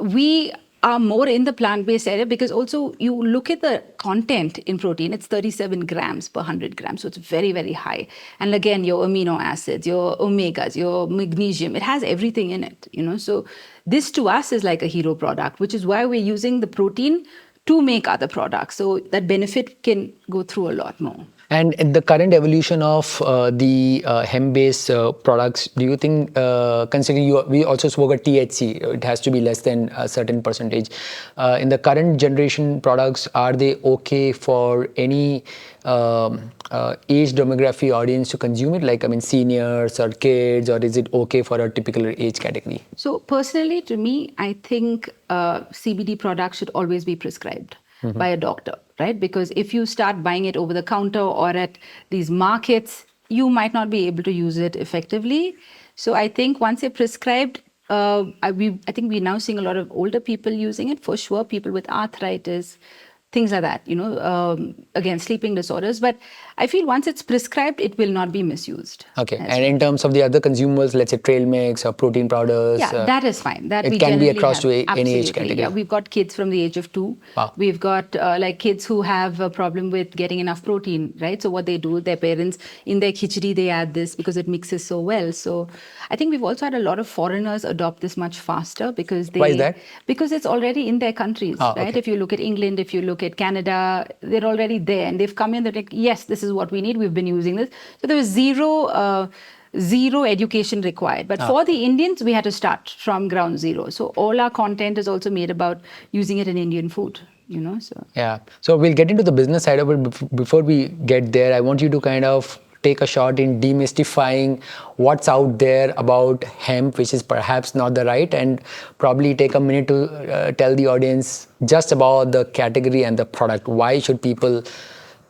we are more in the plant-based area because also you look at the content in protein, it's 37 grams per 100 grams. So it's very, very high. And again, your amino acids, your omegas, your magnesium, it has everything in it, So this to us is like a hero product, which is why we're using the protein to make other products. So that benefit can go through a lot more. And the current evolution of the hemp-based products, do you think, considering we also spoke of THC, it has to be less than a certain percentage. In the current generation products, are they okay for any age demography audience to consume it? Like, I mean, seniors or kids, or is it okay for a typical age category? So personally, to me, I think CBD products should always be prescribed by a doctor, right? Because if you start buying it over the counter or at these markets, you might not be able to use it effectively. So I think once you're prescribed, I think we're now seeing a lot of older people using it, for sure, people with arthritis, things like that, again, sleeping disorders. But I feel once it's prescribed, it will not be misused. Okay. And in terms of the other consumables, let's say trail mix or protein powders, Yeah, that is fine. That it we can be generally across have. to any age Absolutely, category. yeah. We've got kids from the age of 2. Wow. We've got like kids who have a problem with getting enough protein, right? So what they do, their parents, in their khichdi, they add this because it mixes so well. So I think we've also had a lot of foreigners adopt this much faster because they... Why is that? Because it's already in their countries, right? Okay. If you look at England, if you look at Canada, they're already there. And they've come in, they're like, yes, this is what we need. We've been using this. So there was zero education required. But for the Indians, we had to start from ground zero. So all our content is also made about using it in Indian food, so. Yeah. So we'll get into the business side of it. Before we get there, I want you to kind of take a shot in demystifying what's out there about hemp, which is perhaps not the right, and probably take a minute to tell the audience just about the category and the product. Why should people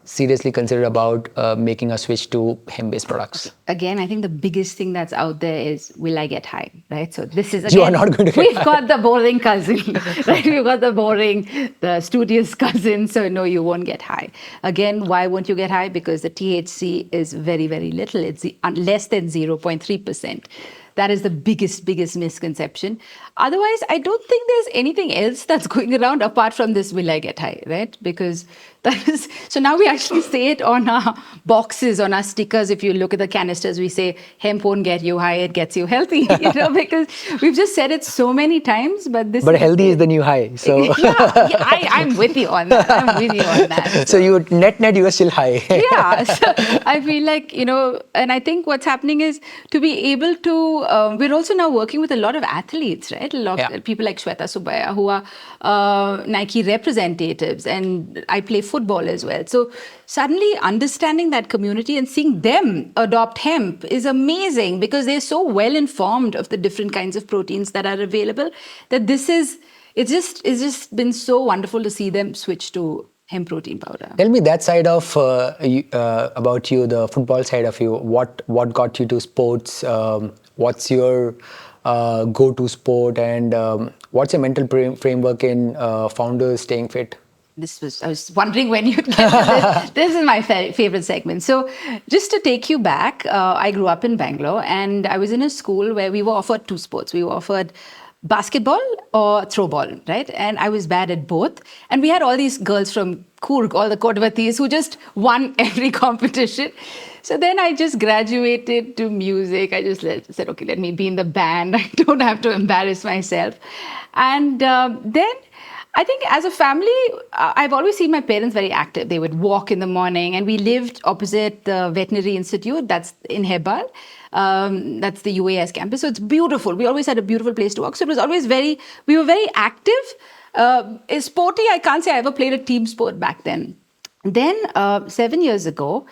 seriously consider about making a switch to hemp-based products? Again, I think the biggest thing that's out there is, will I get high, right? So this is, again, you are not going to get we've high. got the boring cousin, right? We've got the studious cousin. So no, you won't get high. Again, why won't you get high? Because the THC is very, very little. It's less than 0.3%. That is the biggest misconception. Otherwise, I don't think there's anything else that's going around apart from this, will I get high, right? Because that is, so now we actually say it on our boxes, on our stickers. If you look at the canisters, we say, hemp won't get you high, it gets you healthy, because we've just said it so many times, but this But healthy is the new high, so. I'm with you on that. So you net, you are still high. Yeah, so I feel like, and I think what's happening is to be able to, we're also now working with a lot of athletes, right? A lot of people like Shweta Subaya who are Nike representatives, and I play football as well. So suddenly understanding that community and seeing them adopt hemp is amazing because they're so well informed of the different kinds of proteins that are available that it's just been so wonderful to see them switch to hemp protein powder. Tell me that side of about you, the football side of you. What got you to sports? What's your go-to sport, and what's your mental framework in founders staying fit? I was wondering when you'd get to this. This is my favorite segment. So just to take you back, I grew up in Bangalore, and I was in a school where we were offered 2 sports. We were offered basketball or throwball, right? And I was bad at both. And we had all these girls from Coorg, all the Kodvatis, who just won every competition. So then I just graduated to music. I just said, okay, let me be in the band. I don't have to embarrass myself. And then I think as a family, I've always seen my parents very active. They would walk in the morning, and we lived opposite the Veterinary Institute, that's in Hebbal. That's the UAS campus. So it's beautiful. We always had a beautiful place to walk. So it was always we were very active. Sporty, I can't say I ever played a team sport back then. Then 7 years ago,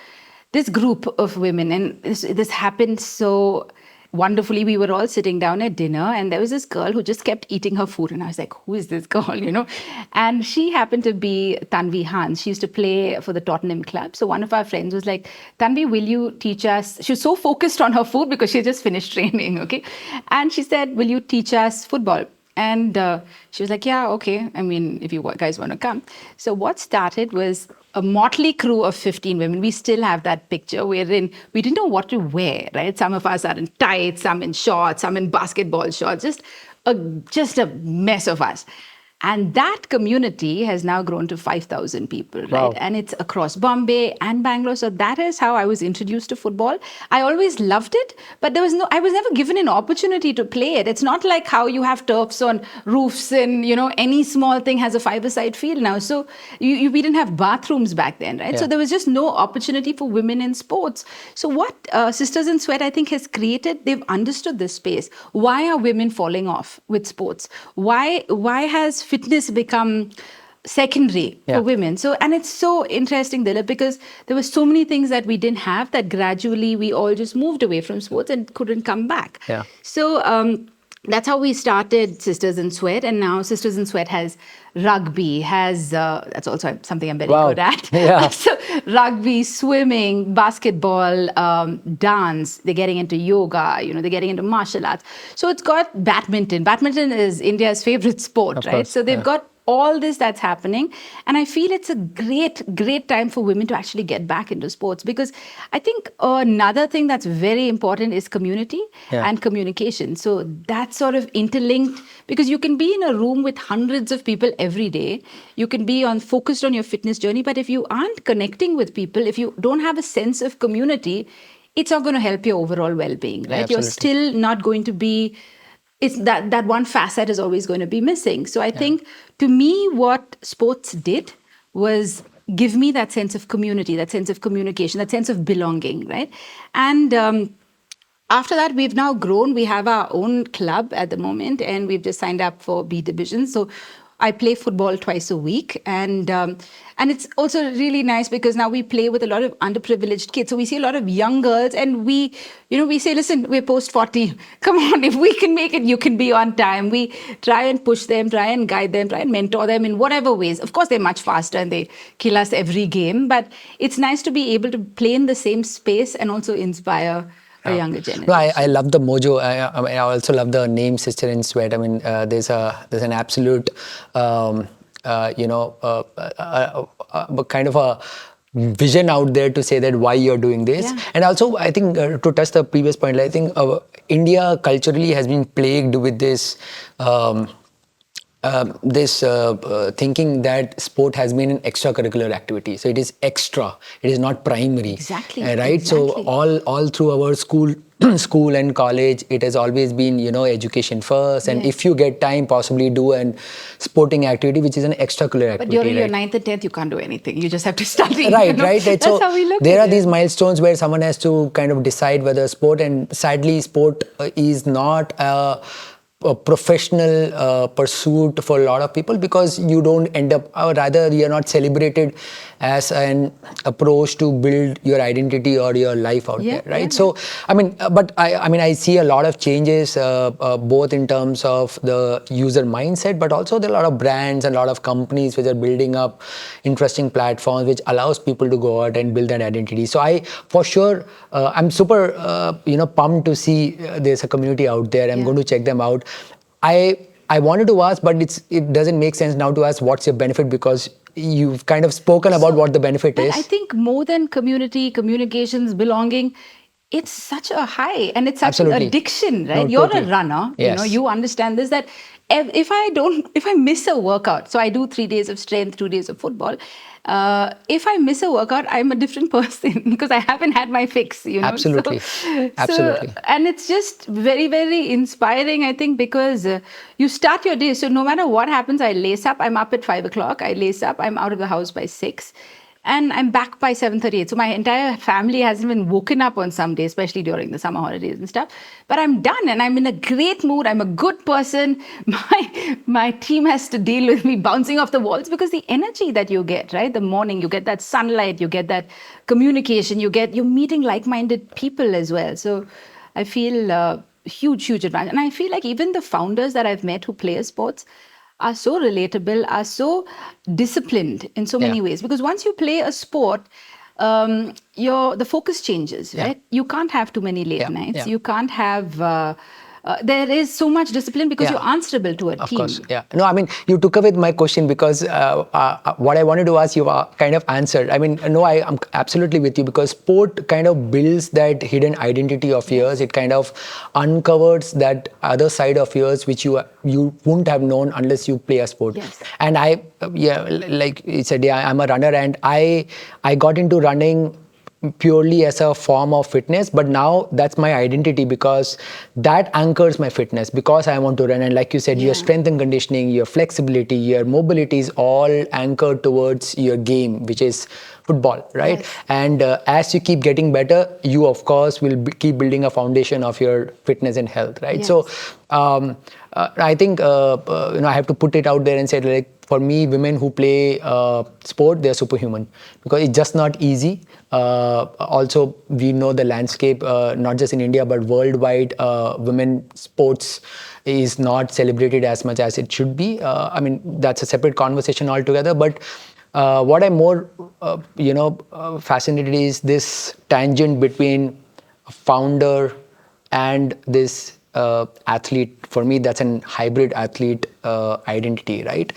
this group of women, and this happened so wonderfully. We were all sitting down at dinner, and there was this girl who just kept eating her food. And I was like, who is this girl, And she happened to be Tanvi Hans. She used to play for the Tottenham club. So one of our friends was like, Tanvi, will you teach us? She was so focused on her food because she had just finished training, okay? And she said, will you teach us football? And she was like, yeah, okay. I mean, if you guys want to come. So what started was a motley crew of 15 women. We still have that picture. We didn't know what to wear, right? Some of us are in tights, some in shorts, some in basketball shorts, just a mess of us. And that community has now grown to 5,000 people, right? Wow. And it's across Bombay and Bangalore. So that is how I was introduced to football. I always loved it, but I was never given an opportunity to play it. It's not like how you have turfs on roofs and, any small thing has a 5-a-side field now. So we didn't have bathrooms back then, right? Yeah. So there was just no opportunity for women in sports. So what Sisters in Sweat, I think, has created, they've understood this space. Why are women falling off with sports? Why has fitness become secondary for women? So, and it's so interesting, Dilip, because there were so many things that we didn't have that gradually we all just moved away from sports and couldn't come back. Yeah. So that's how we started Sisters in Sweat, and now Sisters in Sweat has rugby, that's also something I'm very good at. Yeah. So rugby, swimming, basketball, dance, they're getting into yoga, they're getting into martial arts. So it's got badminton. Badminton is India's favorite sport, Of right? course, So they've got all this that's happening. And I feel it's a great time for women to actually get back into sports, because I think another thing that's very important is community and communication. So that's sort of interlinked, because you can be in a room with hundreds of people every day. You can be focused on your fitness journey, but if you aren't connecting with people, if you don't have a sense of community, it's not going to help your overall well-being, right? You're still not going to be, it's that one facet is always going to be missing. So I think, to me, what sports did was give me that sense of community, that sense of communication, that sense of belonging, right? And after that, we've now grown. We have our own club at the moment, and we've just signed up for B division. So I play football twice a week, and it's also really nice because now we play with a lot of underprivileged kids. So we see a lot of young girls, and we say, listen, we're post 40. Come on, if we can make it, you can be on time. We try and push them, try and guide them, try and mentor them in whatever ways. Of course, they're much faster and they kill us every game, but it's nice to be able to play in the same space and also inspire a younger generation. No, I love the mojo. I also love the name Sister in Sweat. I mean, there's an absolute, kind of a vision out there to say that why you're doing this. And also, I think to touch the previous point, I think India culturally has been plagued with this. Thinking that sport has been an extracurricular activity, so it is extra, it is not primary. Exactly. Right. Exactly. So all through our school and college, it has always been education first, and if you get time, possibly do an sporting activity which is an extracurricular activity. But during your 9th and 10th, you can't do anything. You just have to study. Right. That's so how we look there at are these milestones where someone has to kind of decide whether sport, and sadly, sport is not a professional pursuit for a lot of people, because you don't end up, or rather you're not celebrated as an approach to build your identity or your life out there, right? So I mean, but I see a lot of changes, both in terms of the user mindset, but also there are a lot of brands and a lot of companies which are building up interesting platforms which allows people to go out and build that identity. So for sure, I'm super pumped to see there's a community out there. I'm going to check them out. I wanted to ask, but it doesn't make sense now to ask what's your benefit, because you've kind of spoken about what the benefit is. I think more than community, communications, belonging, it's such a high, and it's such an addiction, right? You're a runner, you understand this, that if I miss a workout, so I do 3 days of strength, 2 days of football. If I miss a workout, I'm a different person because I haven't had my fix, Absolutely. Absolutely. And it's just very, very inspiring, I think, because you start your day. So no matter what happens, I lace up. I'm up at 5 o'clock. I lace up. I'm out of the house by 6. And I'm back by 7:38. So my entire family hasn't been woken up on some days, especially during the summer holidays and stuff. But I'm done, and I'm in a great mood. I'm a good person. My team has to deal with me bouncing off the walls, because the energy that you get, right? The morning, you get that sunlight, you get that communication, you're meeting like-minded people as well. So I feel huge advantage. And I feel like even the founders that I've met who play sports are so relatable, are so disciplined in so many ways. Because once you play a sport, the focus changes, right? You can't have too many late nights. You can't have... there is so much discipline because you're answerable to a team. Of course, No, I mean, you took away my question, because what I wanted to ask you kind of answered. I mean, no, I'm absolutely with you, because sport kind of builds that hidden identity of yours. It kind of uncovers that other side of yours which you wouldn't have known unless you play a sport. And like you said, I'm a runner, and I got into running purely as a form of fitness, but now that's my identity, because that anchors my fitness, because I want to run. And like you said, your strength and conditioning, your flexibility, your mobility is all anchored towards your game, which is football, right? And as you keep getting better, you of course will keep building a foundation of your fitness and health, right? So I think I have to put it out there and say, like, for me, women who play sport, they're superhuman, because it's just not easy. Also, we know the landscape, not just in India, but worldwide, women sports is not celebrated as much as it should be. I mean, that's a separate conversation altogether. But what I'm more, fascinated is this tangent between a founder and this athlete, for me, that's an hybrid athlete identity, right?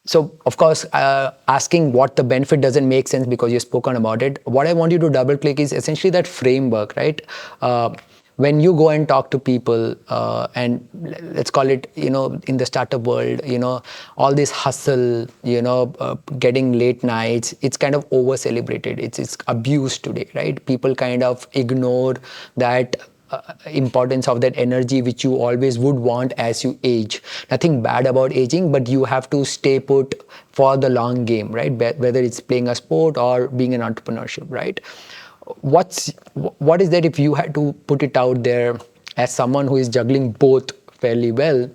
So, of course, asking what the benefit doesn't make sense because you've spoken about it. What I want you to double click is essentially that framework, right? When you go and talk to people, and let's call it, in the startup world, all this hustle, getting late nights, it's kind of over celebrated. It's abused today, right? People kind of ignore that importance of that energy which you always would want as you age. Nothing bad about aging, but you have to stay put for the long game, right? Whether it's playing a sport or being an entrepreneurship, right? What is that, if you had to put it out there as someone who is juggling both fairly well,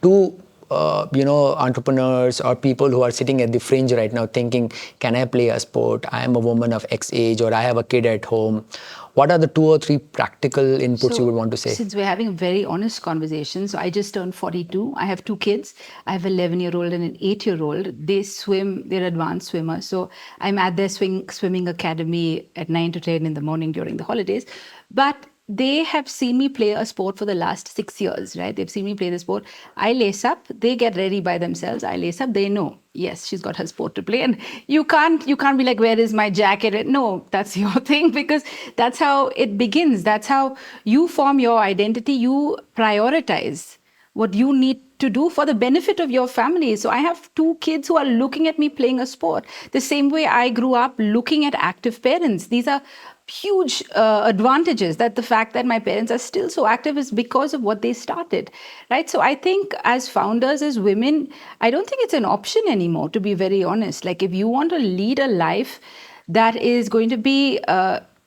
to entrepreneurs or people who are sitting at the fringe right now thinking, can I play a sport? I am a woman of X age, or I have a kid at home. What are the 2 or 3 practical inputs you would want to say? Since we're having a very honest conversation, so I just turned 42. I have 2 kids. I have an 11-year-old and an 8-year-old. They swim, they're advanced swimmers. So I'm at their swimming academy at 9 to 10 in the morning during the holidays. But they have seen me play a sport for the last 6 years, right? They've seen me play the sport. I lace up, they get ready by themselves. I lace up, they know, yes, she's got her sport to play. And you can't be like, where is my jacket? No, that's your thing, because that's how it begins. That's how you form your identity. You prioritize what you need to do for the benefit of your family. So I have 2 kids who are looking at me playing a sport the same way I grew up looking at active parents. These are huge advantages, that the fact that my parents are still so active is because of what they started, right? So I think as founders, as women, I don't think it's an option anymore, to be very honest. Like, if you want to lead a life that is going to be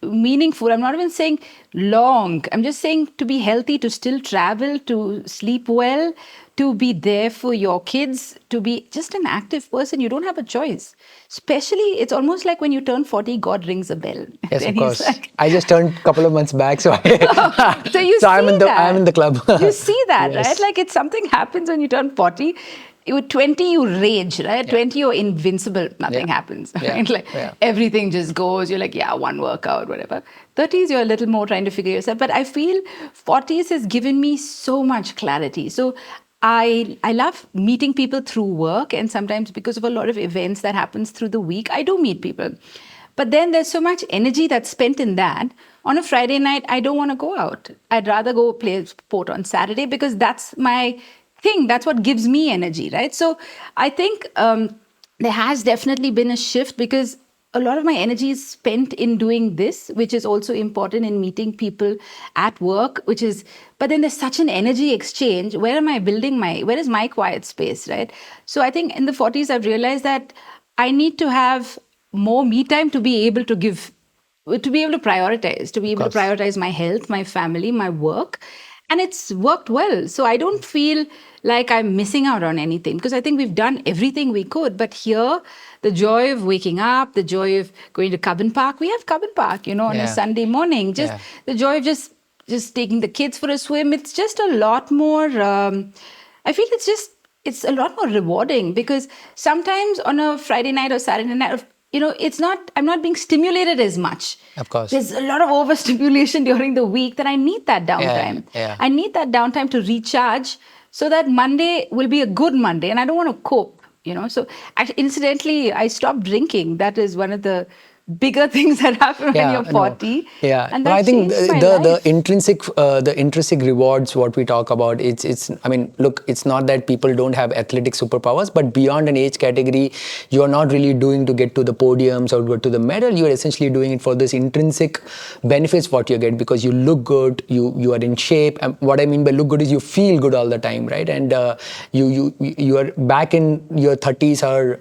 meaningful, I'm not even saying long, I'm just saying to be healthy, to still travel, to sleep well, to be there for your kids, to be just an active person, you don't have a choice. Especially, it's almost like when you turn 40, God rings a bell. Yes, And of course. he's like, I just turned a couple of months back, so so you so see I'm in the club. You see that, Yes. right? Like, it's something happens when you turn 40. You 20, you rage, right? 20, you're invincible. Nothing happens. Yeah. Right? Like, everything just goes. You're like, yeah, one workout, whatever. 30s, you're a little more trying to figure yourself. But I feel 40s has given me so much clarity. So I love meeting people through work, and sometimes because of a lot of events that happens through the week, I do meet people. But then there's so much energy that's spent in that. On a Friday night, I don't want to go out. I'd rather go play a sport on Saturday, because that's my thing. That's what gives me energy, right? So I think there has definitely been a shift, because a lot of my energy is spent in doing this, which is also important, in meeting people at work, but then there's such an energy exchange. Where is my quiet space, right? So I think in the 40s, I've realized that I need to have more me time to be able to prioritize my health, my family, my work. And it's worked well. So I don't feel like I'm missing out on anything, because I think we've done everything we could. But here, the joy of waking up, the joy of going to Cubbon Park. We have Cubbon Park, on a Sunday morning. Just the joy of just taking the kids for a swim. It's just a lot more, I feel it's a lot more rewarding, because sometimes on a Friday night or Saturday night, I'm not being stimulated as much. Of course. There's a lot of overstimulation during the week, that I need that downtime. I need that downtime to recharge, so that Monday will be a good Monday, and I don't want to cope, So actually, incidentally, I stopped drinking. That is one of the bigger things that happen when you're 40. And that I think the intrinsic rewards, what we talk about, I mean, look, it's not that people don't have athletic superpowers, but beyond an age category, you are not really doing to get to the podiums or go to the medal. You are essentially doing it for this intrinsic benefits what you get, because you look good, you are in shape. And what I mean by look good is you feel good all the time, right? And you are back in your 30s, or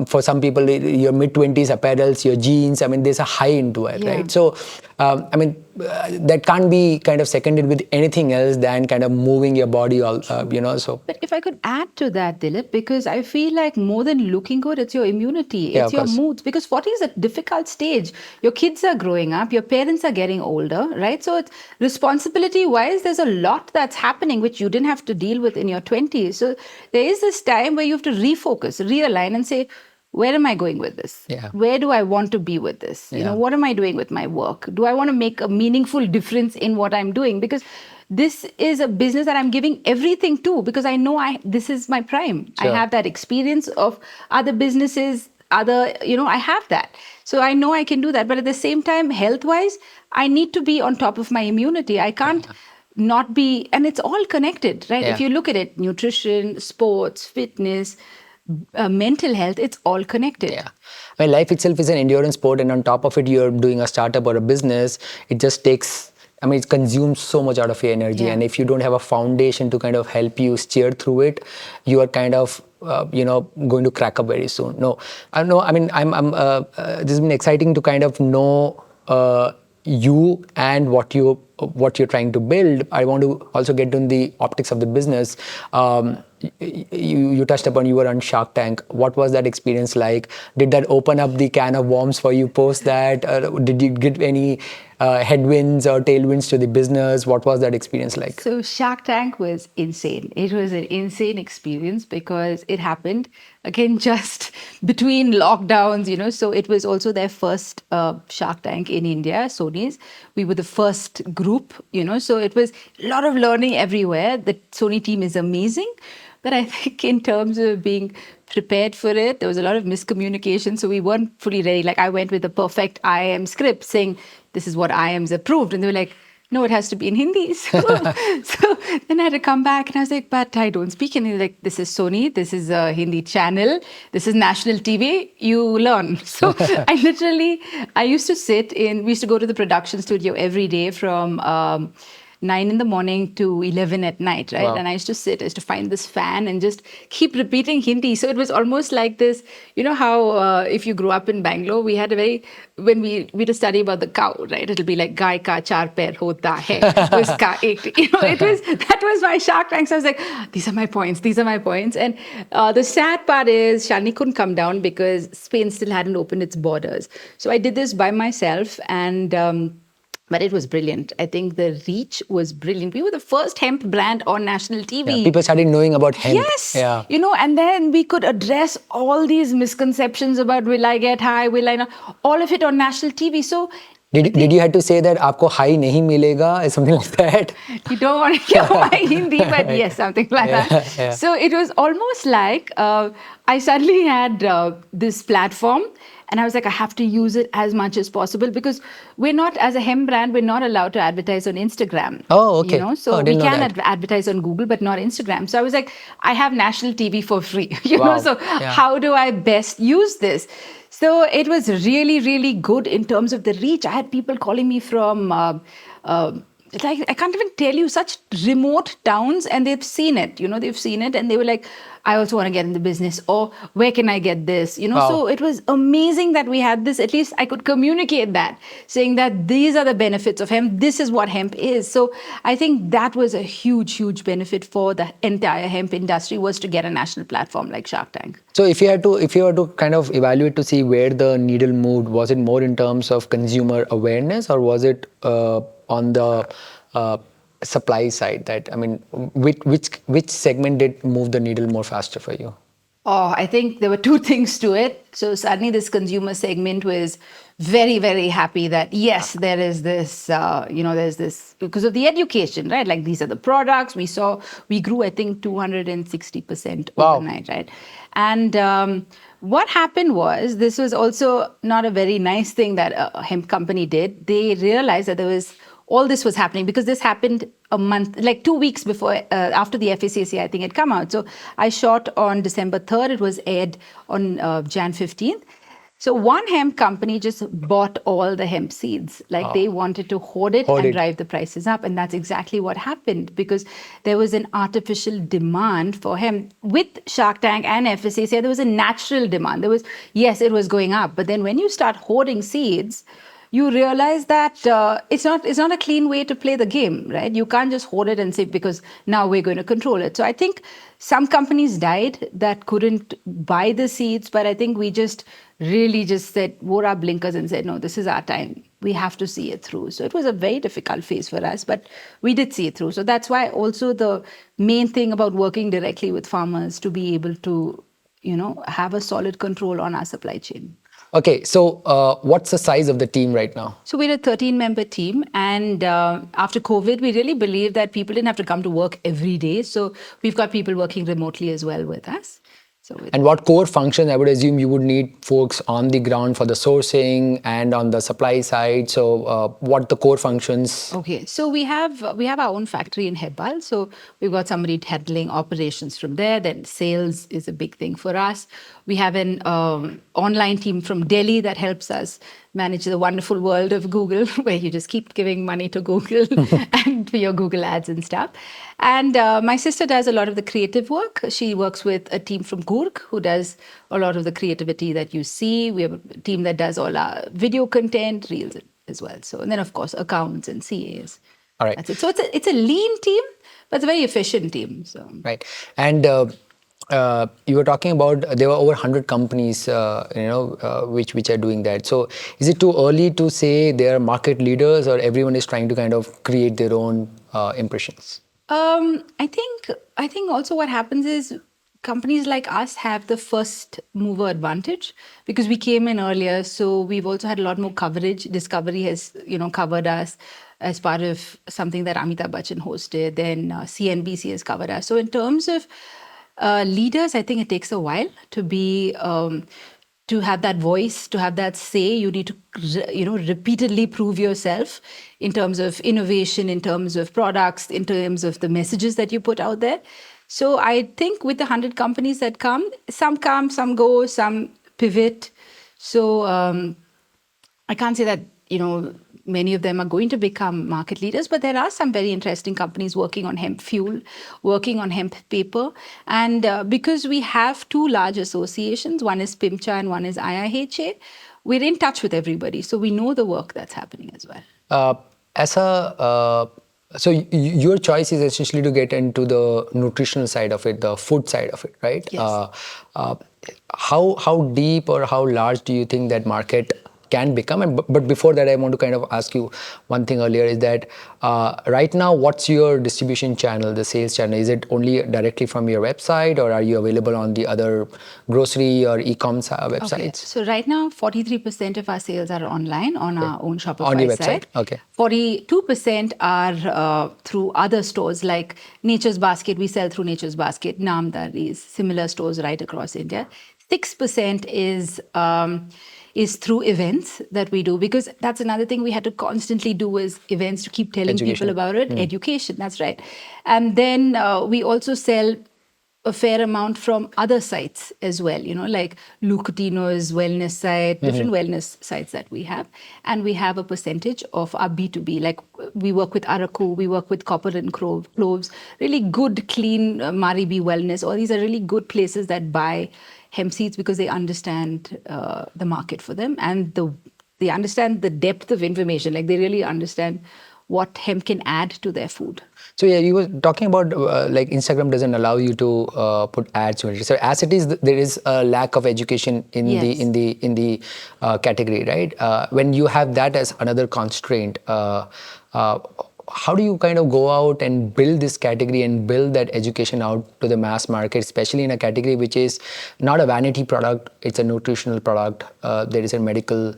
for some people your mid 20s, apparels, your jeans. I mean, there's a high into it, right? So, I mean, that can't be kind of seconded with anything else than kind of moving your body, so. But if I could add to that, Dilip, because I feel like more than looking good, it's your immunity, it's your moods. Because 40 is a difficult stage. Your kids are growing up, your parents are getting older, right? So it's responsibility-wise, there's a lot that's happening which you didn't have to deal with in your 20s. So there is this time where you have to refocus, realign, and say, where am I going with this? Yeah. Where do I want to be with this? Yeah. What am I doing with my work? Do I want to make a meaningful difference in what I'm doing? Because this is a business that I'm giving everything to, because I know this is my prime. I Sure. have that experience of other businesses, I have that. So I know I can do that. But at the same time, health wise, I need to be on top of my immunity. I can't not be, and it's all connected, right? Yeah. If you look at it, nutrition, sports, fitness, mental health, it's all connected. Yeah. I mean, life itself is an endurance sport, and on top of it, you're doing a startup or a business. It just takes, I mean, it consumes so much out of your energy. Yeah. And if you don't have a foundation to kind of help you steer through it, you are kind of, going to crack up very soon. No, I know. I mean, this has been exciting to kind of know you and what you're trying to build. I want to also get into the optics of the business. You touched upon you were on Shark Tank. What was that experience like? Did that open up the can of worms for you post that? Did you get any headwinds or tailwinds to the business? What was that experience like? So Shark Tank was insane. It was an insane experience because it happened again just between lockdowns, So it was also their first Shark Tank in India, Sony's. We were the first group, So it was a lot of learning everywhere. The Sony team is amazing. But I think in terms of being prepared for it, there was a lot of miscommunication. So we weren't fully ready. Like I went with the perfect IIM script saying, this is what IIM's approved. And they were like, no, it has to be in Hindi. So then I had to come back and I was like, but I don't speak Hindi. Like, this is Sony, this is a Hindi channel, this is national TV, you learn. So I used to we used to go to the production studio every day from 9 in the morning to 11 at night, right? Wow. And I used to find this fan and just keep repeating Hindi. So it was almost like this, how if you grew up in Bangalore, we had when we to study about the cow, right? It'll be like, Gai ka char pair hota hai, uska ek. That was my Shark Tank. So I was like, these are my points. And the sad part is Shani couldn't come down because Spain still hadn't opened its borders. So I did this by myself and but it was brilliant. I think the reach was brilliant. We were the first hemp brand on national TV. Yeah, people started knowing about hemp. Yes. Yeah. And then we could address all these misconceptions about will I get high, will I not, all of it on national TV. So did you have to say that aapko high nahi milega, something like that? You don't want to hear my Hindi, but yes, something like that. Yeah. So it was almost like I suddenly had this platform. And I was like, I have to use it as much as possible because we're not, as a hemp brand, we're not allowed to advertise on Instagram. Oh, okay. So we can advertise on Google, but not Instagram. So I was like, I have national TV for free, So how do I best use this? So it was really, really good in terms of the reach. I had people calling me from I can't even tell you, such remote towns, and they've seen it, and they were like, I also want to get in the business, or where can I get this, Wow. So it was amazing that we had this. At least I could communicate that, saying that these are the benefits of hemp, this is what hemp is. So I think that was a huge, huge benefit for the entire hemp industry, was to get a national platform like Shark Tank. So if you were to kind of evaluate to see where the needle moved, was it more in terms of consumer awareness, or was it on the supply side? That, I mean, which segment did move the needle more faster for you? Oh, I think there were two things to it. So suddenly this consumer segment was very, very happy that, yes, there is this, there's this, because of the education, right? Like, these are the products. We grew, I think, 260% overnight, right? And what happened was, this was also not a very nice thing that a hemp company did. They realized that all this was happening because this happened a month, like 2 weeks before, after the FACC, I think, had come out. So I shot on December 3rd. It was aired on Jan 15th. So one hemp company just bought all the hemp seeds. Like, they wanted to hoard it and drive the prices up. And that's exactly what happened, because there was an artificial demand for hemp. With Shark Tank and FSACI, there was a natural demand. Yes, it was going up. But then when you start hoarding seeds, you realize that it's not a clean way to play the game, right? You can't just hoard it and say, because now we're going to control it. So I think some companies died that couldn't buy the seeds, but I think we just really just wore our blinkers and said, no, this is our time. We have to see it through. So it was a very difficult phase for us, but we did see it through. So that's why also the main thing about working directly with farmers, to be able to have a solid control on our supply chain. Okay, so what's the size of the team right now? So we're a 13-member team, and after COVID, we really believe that people didn't have to come to work every day. So we've got people working remotely as well with us. And what core functions? I would assume you would need folks on the ground for the sourcing and on the supply side. So what the core functions? Okay, so we have our own factory in Hebbal. So we've got somebody handling operations from there. Then sales is a big thing for us. We have an online team from Delhi that helps us manage the wonderful world of Google, where you just keep giving money to Google and for your Google ads and stuff. And my sister does a lot of the creative work. She works with a team from Gurk who does a lot of the creativity that you see. We have a team that does all our video content, reels as well. So, and then of course accounts and CAs. All right. That's it. So it's a lean team, but it's a very efficient team. So right, and you were talking about there were over 100 companies, which are doing that. So is it too early to say they are market leaders, or everyone is trying to kind of create their own impressions? I think also what happens is companies like us have the first mover advantage because we came in earlier. So we've also had a lot more coverage. Discovery has, covered us as part of something that Amitabh Bachchan hosted. Then CNBC has covered us. So in terms of leaders, I think it takes a while to be to have that voice, to have that say. You need to repeatedly prove yourself in terms of innovation, in terms of products, in terms of the messages that you put out there. So I think with the 100 companies that come, some go, some pivot. So I can't say that many of them are going to become market leaders, but there are some very interesting companies working on hemp fuel, working on hemp paper. And because we have two large associations, one is PIMCHA and one is IIHA, we're in touch with everybody. So we know the work that's happening as well. So your choice is essentially to get into the nutritional side of it, the food side of it, right? Yes. How deep or how large do you think that market can become? And but before that, I want to kind of ask you one thing earlier, is that right now, what's your distribution channel, the sales channel? Is it only directly from your website, or are you available on the other grocery or e-com websites? Okay. So right now, 43% of our sales are online on our own Shopify on your website site. Okay. 42% are through other stores like Nature's Basket. We sell through Nature's Basket, Namdari's, similar stores right across India. 6% is through events that we do, because that's another thing we had to constantly do, is events to keep telling Education. people about it. Education, that's right. And then we also sell a fair amount from other sites as well, like Lucatino's wellness site, different wellness sites that we have. And we have a percentage of our B2B, like we work with Araku, we work with Copper and Cloves, really good, clean Maribi Wellness. All these are really good places that buy hemp seeds because they understand the market for them, and they understand the depth of information. Like they really understand what hemp can add to their food. So yeah, you were talking about like Instagram doesn't allow you to put ads on it. So as it is, there is a lack of education in Yes. the category, right? When you have that as another constraint, how do you kind of go out and build this category and build that education out to the mass market, especially in a category which is not a vanity product, it's a nutritional product. There is a medical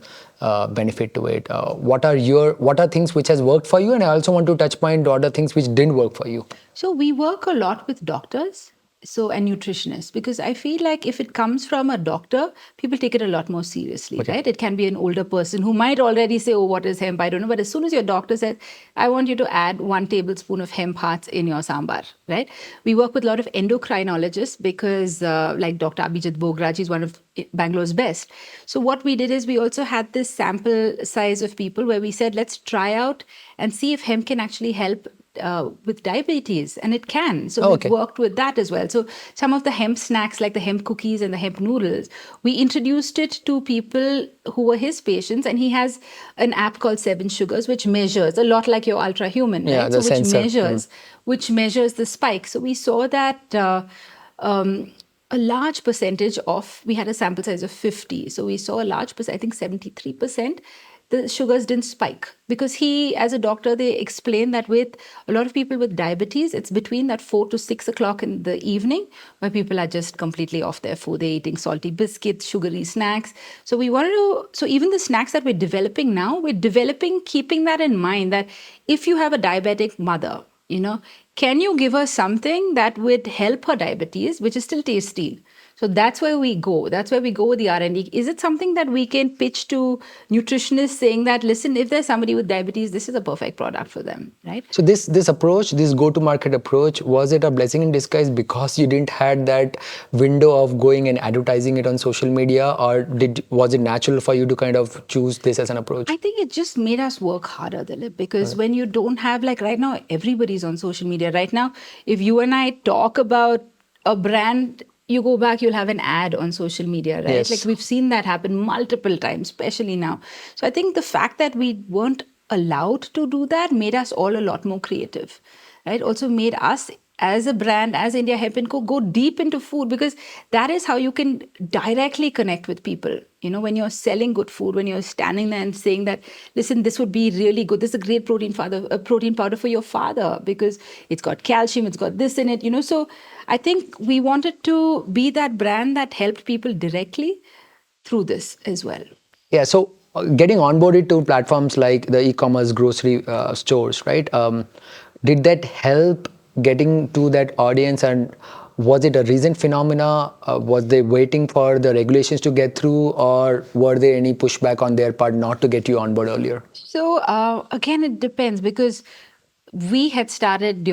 benefit to it. What are things which has worked for you? And I also want to touch point what are things which didn't work for you. So we work a lot with doctors, and nutritionists, because I feel like if it comes from a doctor, people take it a lot more seriously, right? It can be an older person who might already say, oh, what is hemp? I don't know. But as soon as your doctor says, I want you to add 1 tablespoon of hemp hearts in your sambar, right? We work with a lot of endocrinologists because like Dr. Abhijit Bograj is one of Bangalore's best. So what we did is we also had this sample size of people where we said, let's try out and see if hemp can actually help with diabetes, and it can. So we've worked with that as well. So some of the hemp snacks, like the hemp cookies and the hemp noodles, we introduced it to people who were his patients, and he has an app called 7 Sugars, which measures a lot like your Ultra Human, right? The so which sensor. which measures the spike. So we saw that a large percentage of, we had a sample size of 50. So we saw a large percent, I think 73%. the sugars didn't spike. Because as a doctor, they explain that with a lot of people with diabetes, it's between that 4 to 6 o'clock in the evening where people are just completely off their food. They're eating salty biscuits, sugary snacks. So so even the snacks that we're developing now, we're developing keeping that in mind, that if you have a diabetic mother, can you give her something that would help her diabetes, which is still tasty? So that's where we go. That's where we go with the R&D. Is it something that we can pitch to nutritionists saying that, listen, if there's somebody with diabetes, this is a perfect product for them, right? So this approach, this go-to-market approach, was it a blessing in disguise because you didn't had that window of going and advertising it on social media, or was it natural for you to kind of choose this as an approach? I think it just made us work harder, Dilip, because when you don't have, like right now, everybody's on social media. Right now, if you and I talk about a brand, you go back, you'll have an ad on social media, right? Yes. Like we've seen that happen multiple times, especially now. So I think the fact that we weren't allowed to do that made us all a lot more creative, right? Also made us as a brand, as India Hemp & Co, go deep into food, because that is how you can directly connect with people. When you're selling good food, when you're standing there and saying that, listen, this would be really good. This is a great protein powder for your father because it's got calcium, it's got this in it. So I think we wanted to be that brand that helped people directly through this as well. Yeah, so getting onboarded to platforms like the e-commerce grocery stores, right? Did that help getting to that audience, and was it a recent phenomena? Was they waiting for the regulations to get through, or were there any pushback on their part not to get you on board earlier? So again, it depends, because we had started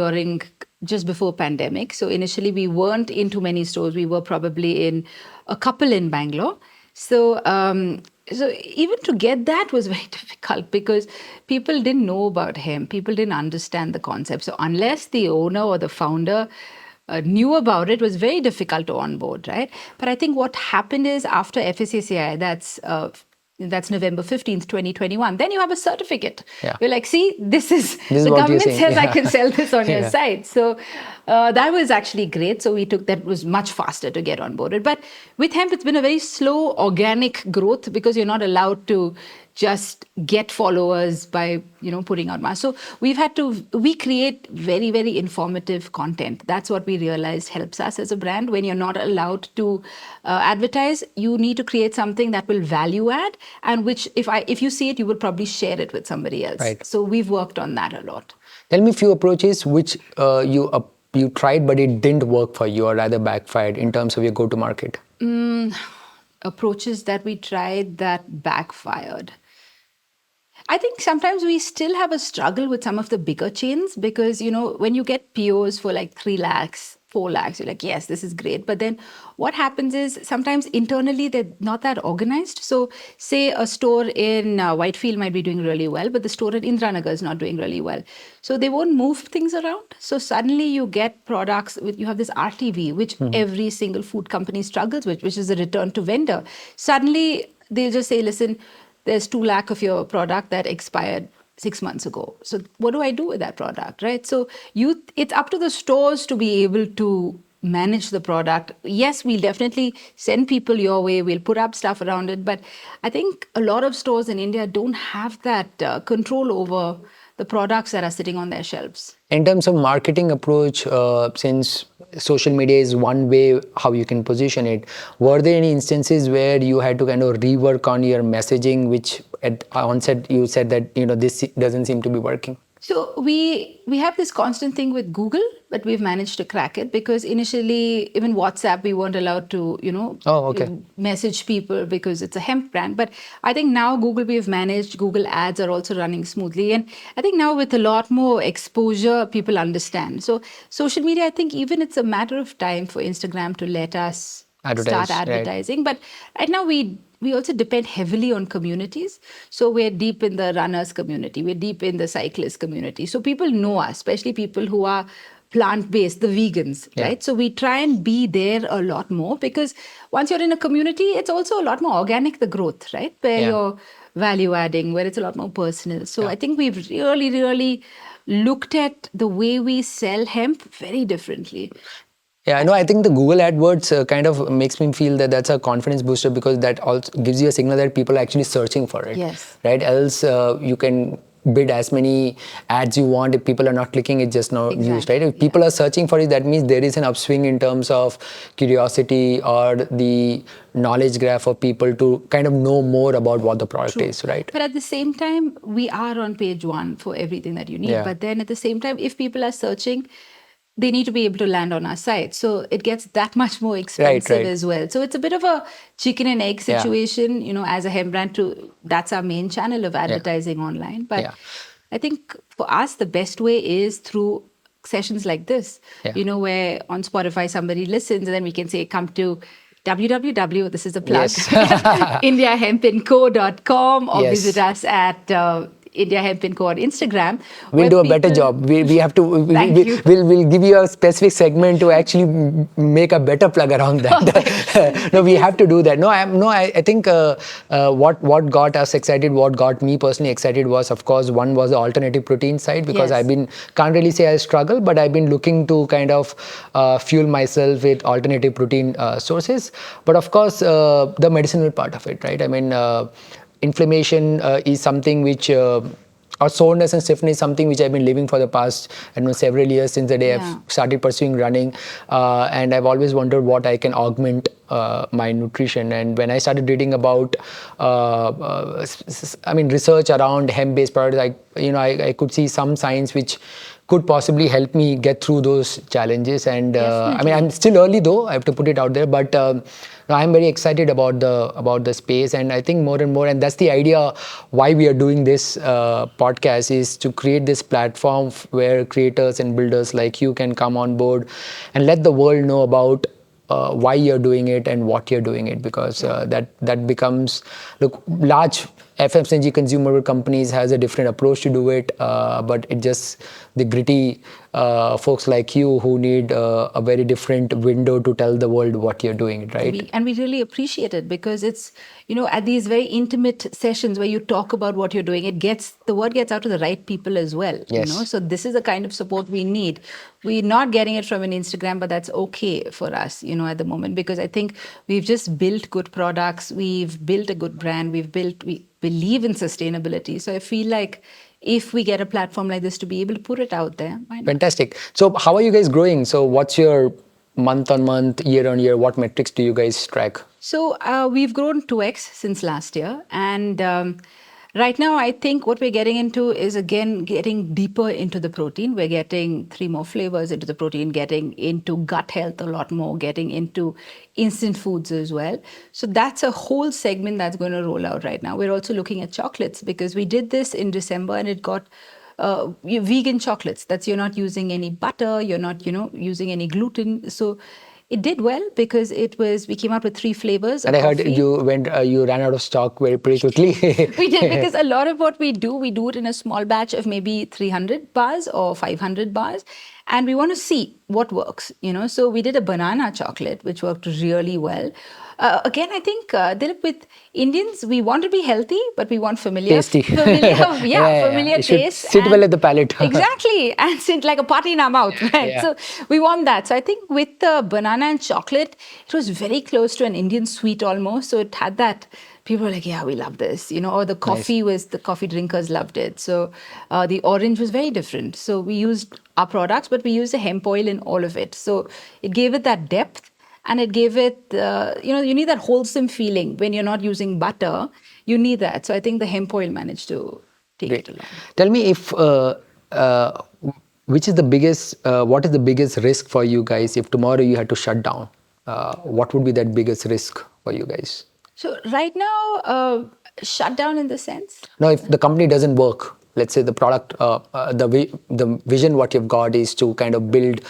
just before pandemic. So initially we weren't in too many stores. We were probably in a couple in Bangalore. So even to get that was very difficult, because people didn't know about hemp. People didn't understand the concept. So unless the owner or the founder knew about it, was very difficult to onboard, right? But I think what happened is, after FSSAI, that's November 15th, 2021. Then you have a certificate. Yeah. You're like, see, this is This is the what you're government saying. says I Yeah. can sell this on your Yeah. site. So that was actually great. So that was much faster to get onboarded. But with hemp, it's been a very slow, organic growth, because you're not allowed to just get followers by putting out mass. So we create very, very informative content. That's what we realized helps us as a brand. When you're not allowed to advertise, you need to create something that will value add, and which if you see it, you will probably share it with somebody else. Right. So we've worked on that a lot. Tell me a few approaches which you tried but it didn't work for you, or rather backfired in terms of your go-to-market. Approaches that we tried that backfired. I think sometimes we still have a struggle with some of the bigger chains, because, when you get POs for like 3 lakhs, 4 lakhs, you're like, yes, this is great. But then what happens is, sometimes internally they're not that organized. So say a store in Whitefield might be doing really well, but the store in Indranagar is not doing really well. So they won't move things around. So suddenly you get products you have this RTV, which every single food company struggles with, which is a return to vendor. Suddenly they'll just say, listen, there's 2 lakh of your product that expired 6 months ago. So what do I do with that product, right? So it's up to the stores to be able to manage the product. Yes, we'll definitely send people your way. We'll put up stuff around it. But I think a lot of stores in India don't have that control over the products that are sitting on their shelves. In terms of marketing approach, since social media is one way how you can position it, were there any instances where you had to kind of rework on your messaging, which at onset you said that this doesn't seem to be working? So we have this constant thing with Google, but we've managed to crack it, because initially, even WhatsApp, we weren't allowed to, Oh, okay. message people because it's a hemp brand. But I think now Google we've managed. Google ads are also running smoothly. And I think now with a lot more exposure, people understand. So social media, I think even it's a matter of time for Instagram to let us Advertise, start right. advertising. But right now we also depend heavily on communities. So we're deep in the runners community. We're deep in the cyclist community. So people know us, especially people who are plant-based, the vegans, Yeah. right? So we try and be there a lot more, because once you're in a community, it's also a lot more organic, the growth, right? Where Yeah. you're value adding, where it's a lot more personal. So Yeah. I think we've really, really looked at the way we sell hemp very differently. Yeah, no, I think the Google AdWords kind of makes me feel that that's a confidence booster, because that also gives you a signal that people are actually searching for it. Yes. Right? Else, you can bid as many ads you want. If people are not clicking, it's just not used, right? Exactly. If people are searching for it, that means there is an upswing in terms of curiosity or the knowledge graph of people to kind of know more about what the product True. is, right? But at the same time, we are on page one for everything that you need. Yeah. But then at the same time, if people are searching, they need to be able to land on our site. So it gets that much more expensive right. as well. So it's a bit of a chicken and egg Yeah. situation, as a hemp brand, that's our main channel of advertising online. But Yeah. I think for us, the best way is through sessions like this, Yeah. where on Spotify somebody listens and then we can say, come to www, this is a plug, Yes. indiahempinco.com, or Yes. visit us at India Hemp and Co on Instagram. We'll where do a better people- job. We have to. Thank you. We'll give you a specific segment to actually make a better plug around that. No, we have to do that. I think what got us excited, what got me personally excited was, of course, one was the alternative protein side, because Yes. can't really say I struggle, but I've been looking to kind of fuel myself with alternative protein sources. But of course, the medicinal part of it, right? I mean, inflammation is something which or soreness and stiffness is something which I've been living for the past, several years, since the day Yeah. I've started pursuing running, and I've always wondered what I can augment my nutrition. And when I started reading about research around hemp-based products, I could see some signs which could possibly help me get through those challenges. And I'm still early, though, I have to put it out there, but I'm very excited about the space. And I think more and more, and that's the idea why we are doing this podcast, is to create this platform where creators and builders like you can come on board and let the world know about why you're doing it and what you're doing it, because that becomes, look, large FMCG consumer companies has a different approach to do it, but it just the gritty folks like you who need a very different window to tell the world what you're doing, right? We really appreciate it, because it's, at these very intimate sessions where you talk about what you're doing, the word gets out to the right people as well. Yes. So this is the kind of support we need. We're not getting it from an Instagram, but that's okay for us, at the moment, because I think we've just built good products. We've built a good brand. We believe in sustainability. So I feel like if we get a platform like this to be able to put it out there, why not? Fantastic. So how are you guys growing? So what's your month on month, year on year, what metrics do you guys track? So we've grown 2x since last year. And right now, I think what we're getting into is, again, getting deeper into the protein. We're getting 3 more flavors into the protein, getting into gut health a lot more, getting into instant foods as well. So that's a whole segment that's going to roll out right now. We're also looking at chocolates, because we did this in December and it got vegan chocolates. That's, you're not using any butter, you're not, using any gluten. So it did well, because we came out with 3 flavors. And I heard you ran out of stock pretty quickly. We did, because a lot of what we do it in a small batch of maybe 300 bars or 500 bars. And we want to see what works, So we did a banana chocolate, which worked really well. Again, I think, Dilip, with Indians, we want to be healthy, but we want familiar. Tasty. Familiar It should taste. sit well at the palate. Exactly. And sit like a party in our mouth, right? Yeah. So we want that. So I think with the banana and chocolate, it was very close to an Indian sweet almost. So it had that. People were like, yeah, we love this, or the coffee the coffee drinkers loved it. So the orange was very different. So we used our products, but we used the hemp oil in all of it. So it gave it that depth, and it gave it, you need that wholesome feeling. When you're not using butter, you need that. So I think the hemp oil managed to take it along. Tell me if, what is the biggest risk for you guys if tomorrow you had to shut down? What would be that biggest risk for you guys? So right now, shut down in the sense? Now, if the company doesn't work, let's say the product, the vision what you've got is to kind of build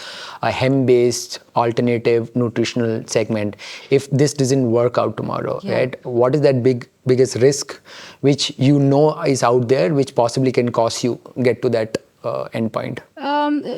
a hemp-based alternative nutritional segment. If this doesn't work out tomorrow, right? What is that biggest risk which is out there, which possibly can cause you get to that endpoint?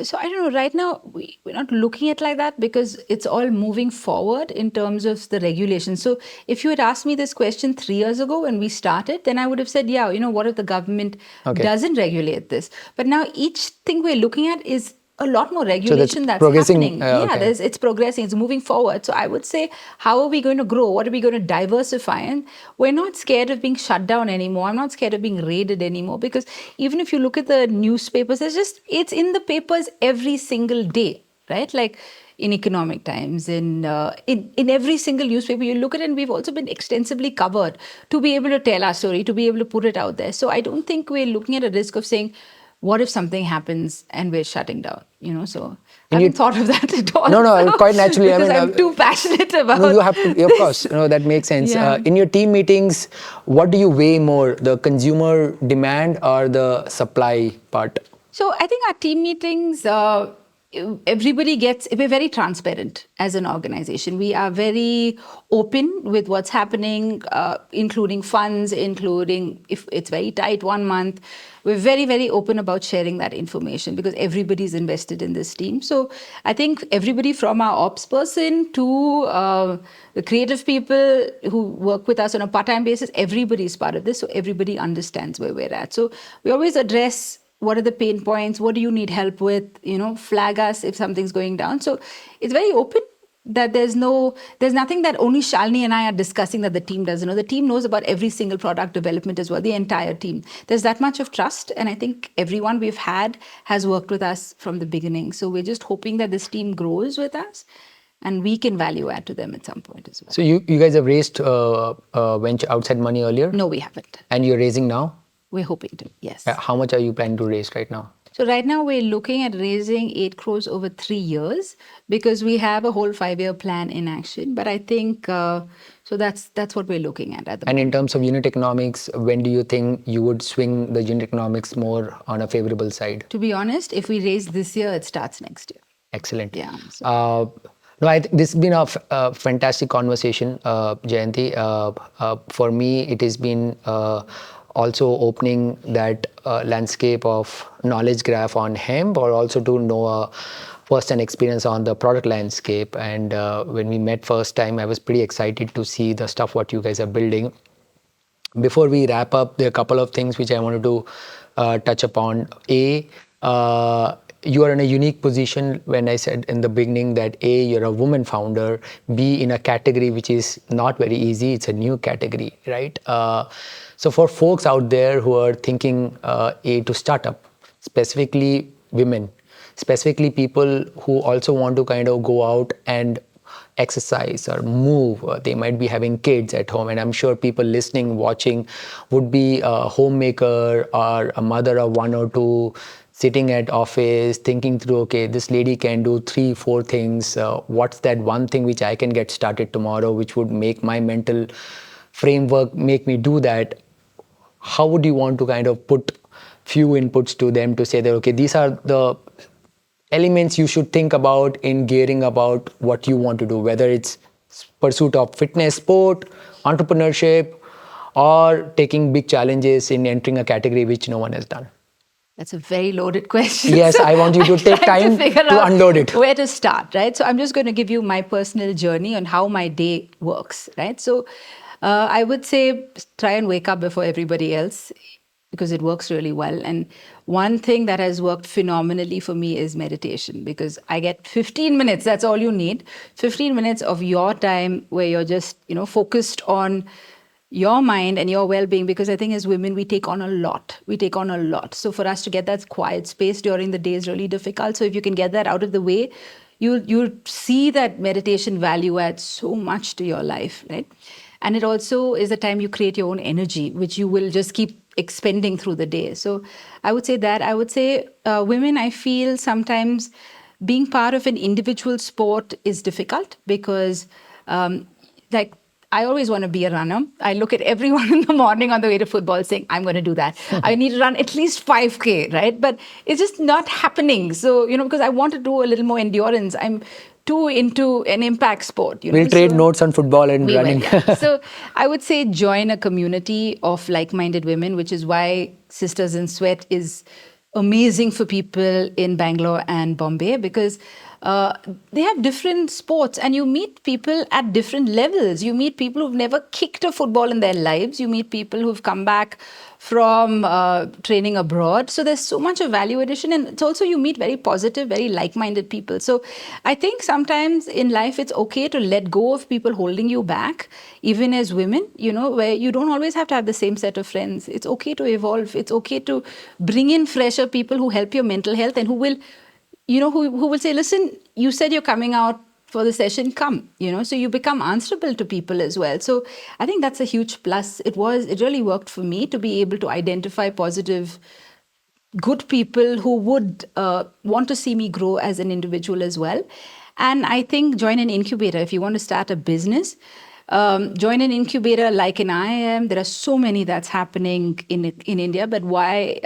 So I don't know. Right now, we're not looking at like that, because it's all moving forward in terms of the regulation. So if you had asked me this question 3 years ago when we started, then I would have said, yeah, what if the government doesn't regulate this? But now each thing we're looking at is a lot more So that's regulation that's progressing. happening. Yeah, Okay. it's progressing, it's moving forward. So I would say, how are we going to grow? What are we going to diversify? And we're not scared of being shut down anymore. I'm not scared of being raided anymore, because even if you look at the newspapers, it's in the papers every single day, right? Like in Economic Times, in every single newspaper you look at it, and we've also been extensively covered to be able to tell our story, to be able to put it out there. So I don't think we're looking at a risk of saying, what if something happens and we're shutting down? So I haven't thought of that at all. No, So, quite naturally. because I'm too passionate about. No, you have to. Of course, that makes sense. Yeah. In your team meetings, what do you weigh more, the consumer demand or the supply part? So I think our team meetings, we're very transparent as an organization. We are very open with what's happening, including funds, including if it's very tight 1 month. We're very, very open about sharing that information, because everybody's invested in this team. So I think everybody from our ops person to the creative people who work with us on a part-time basis, everybody is part of this. So everybody understands where we're at. So we always address, what are the pain points? What do you need help with? Flag us if something's going down. So it's very open, that there's nothing that only Shalini and I are discussing that the team doesn't know. The team knows about every single product development as well, the entire team. There's that much of trust. And I think everyone we've had has worked with us from the beginning. So we're just hoping that this team grows with us and we can value add to them at some point as well. So you guys have raised venture outside money earlier? No, we haven't. And you're raising now? We're hoping to, yes. How much are you planning to raise right now? So right now we're looking at raising 8 crores over 3 years, because we have a whole 5-year plan in action. But I think, so that's what we're looking at the moment. And in terms of unit economics, when do you think you would swing the unit economics more on a favorable side? To be honest, if we raise this year, it starts next year. Excellent. Yeah. No, I think this has been a fantastic conversation, Jayanti. For me, it has been also opening that landscape of knowledge graph on hemp, or also to know a first-hand experience on the product landscape. And when we met first time, I was pretty excited to see the stuff what you guys are building. Before we wrap up, there are a couple of things which I wanted to touch upon. You are in a unique position when I said in the beginning that A, you're a woman founder, B, in a category which is not very easy, it's a new category, right? So for folks out there who are thinking to start up, specifically women, specifically people who also want to kind of go out and exercise or move, they might be having kids at home, and I'm sure people listening, watching would be a homemaker or a mother of 1 or 2 sitting at office thinking through, okay, this lady can do 3, 4 things. What's that one thing which I can get started tomorrow, which would make my mental framework make me do that? How would you want to kind of put few inputs to them to say that, okay, these are the elements you should think about in gearing about what you want to do, whether it's pursuit of fitness, sport, entrepreneurship, or taking big challenges in entering a category which no one has done? That's a very loaded question. Yes, I want you to take time to unload it. Where to start, right? So I'm just going to give you my personal journey on how my day works, right? So I would say try and wake up before everybody else, because it works really well. And one thing that has worked phenomenally for me is meditation, because I get 15 minutes, that's all you need, 15 minutes of your time where you're just, focused on your mind and your well-being, because I think as women, we take on a lot. So for us to get that quiet space during the day is really difficult. So if you can get that out of the way, you'll see that meditation value adds so much to your life, right? And it also is the time you create your own energy, which you will just keep expending through the day. So I would say that. I would say women, I feel sometimes being part of an individual sport is difficult, because I always want to be a runner. I look at everyone in the morning on the way to football saying, I'm going to do that. I need to run at least 5K, right? But it's just not happening. So, because I want to do a little more endurance. I'm too into an impact sport. We'll trade notes on football and running. So I would say join a community of like-minded women, which is why Sisters in Sweat is amazing for people in Bangalore and Bombay, because uh, they have different sports, and you meet people at different levels. You meet people who've never kicked a football in their lives. You meet people who've come back from training abroad. So there's so much of value addition, and it's also you meet very positive, very like-minded people. So I think sometimes in life it's okay to let go of people holding you back, even as women, where you don't always have to have the same set of friends. It's okay to evolve. It's okay to bring in fresher people who help your mental health and who will, who will say, listen, you said you're coming out for the session, come, so you become answerable to people as well. So I think that's a huge plus. It really worked for me to be able to identify positive, good people who would want to see me grow as an individual as well. And I think join an incubator. If you want to start a business, join an incubator like in I am. There are so many that's happening in India, but why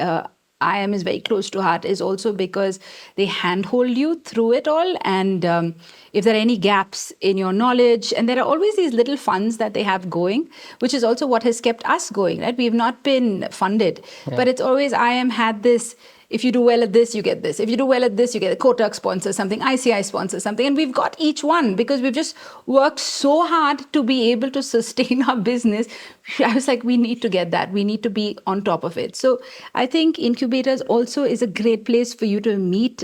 I am is very close to heart is also because they handhold you through it all. And if there are any gaps in your knowledge, and there are always these little funds that they have going, which is also what has kept us going, right? We've not been funded, but it's always I am had this. If you do well at this, you get this. If you do well at this, you get a Kotak sponsor something, ICI sponsor something. And we've got each one because we've just worked so hard to be able to sustain our business. I was like, we need to get that. We need to be on top of it. So I think incubators also is a great place for you to meet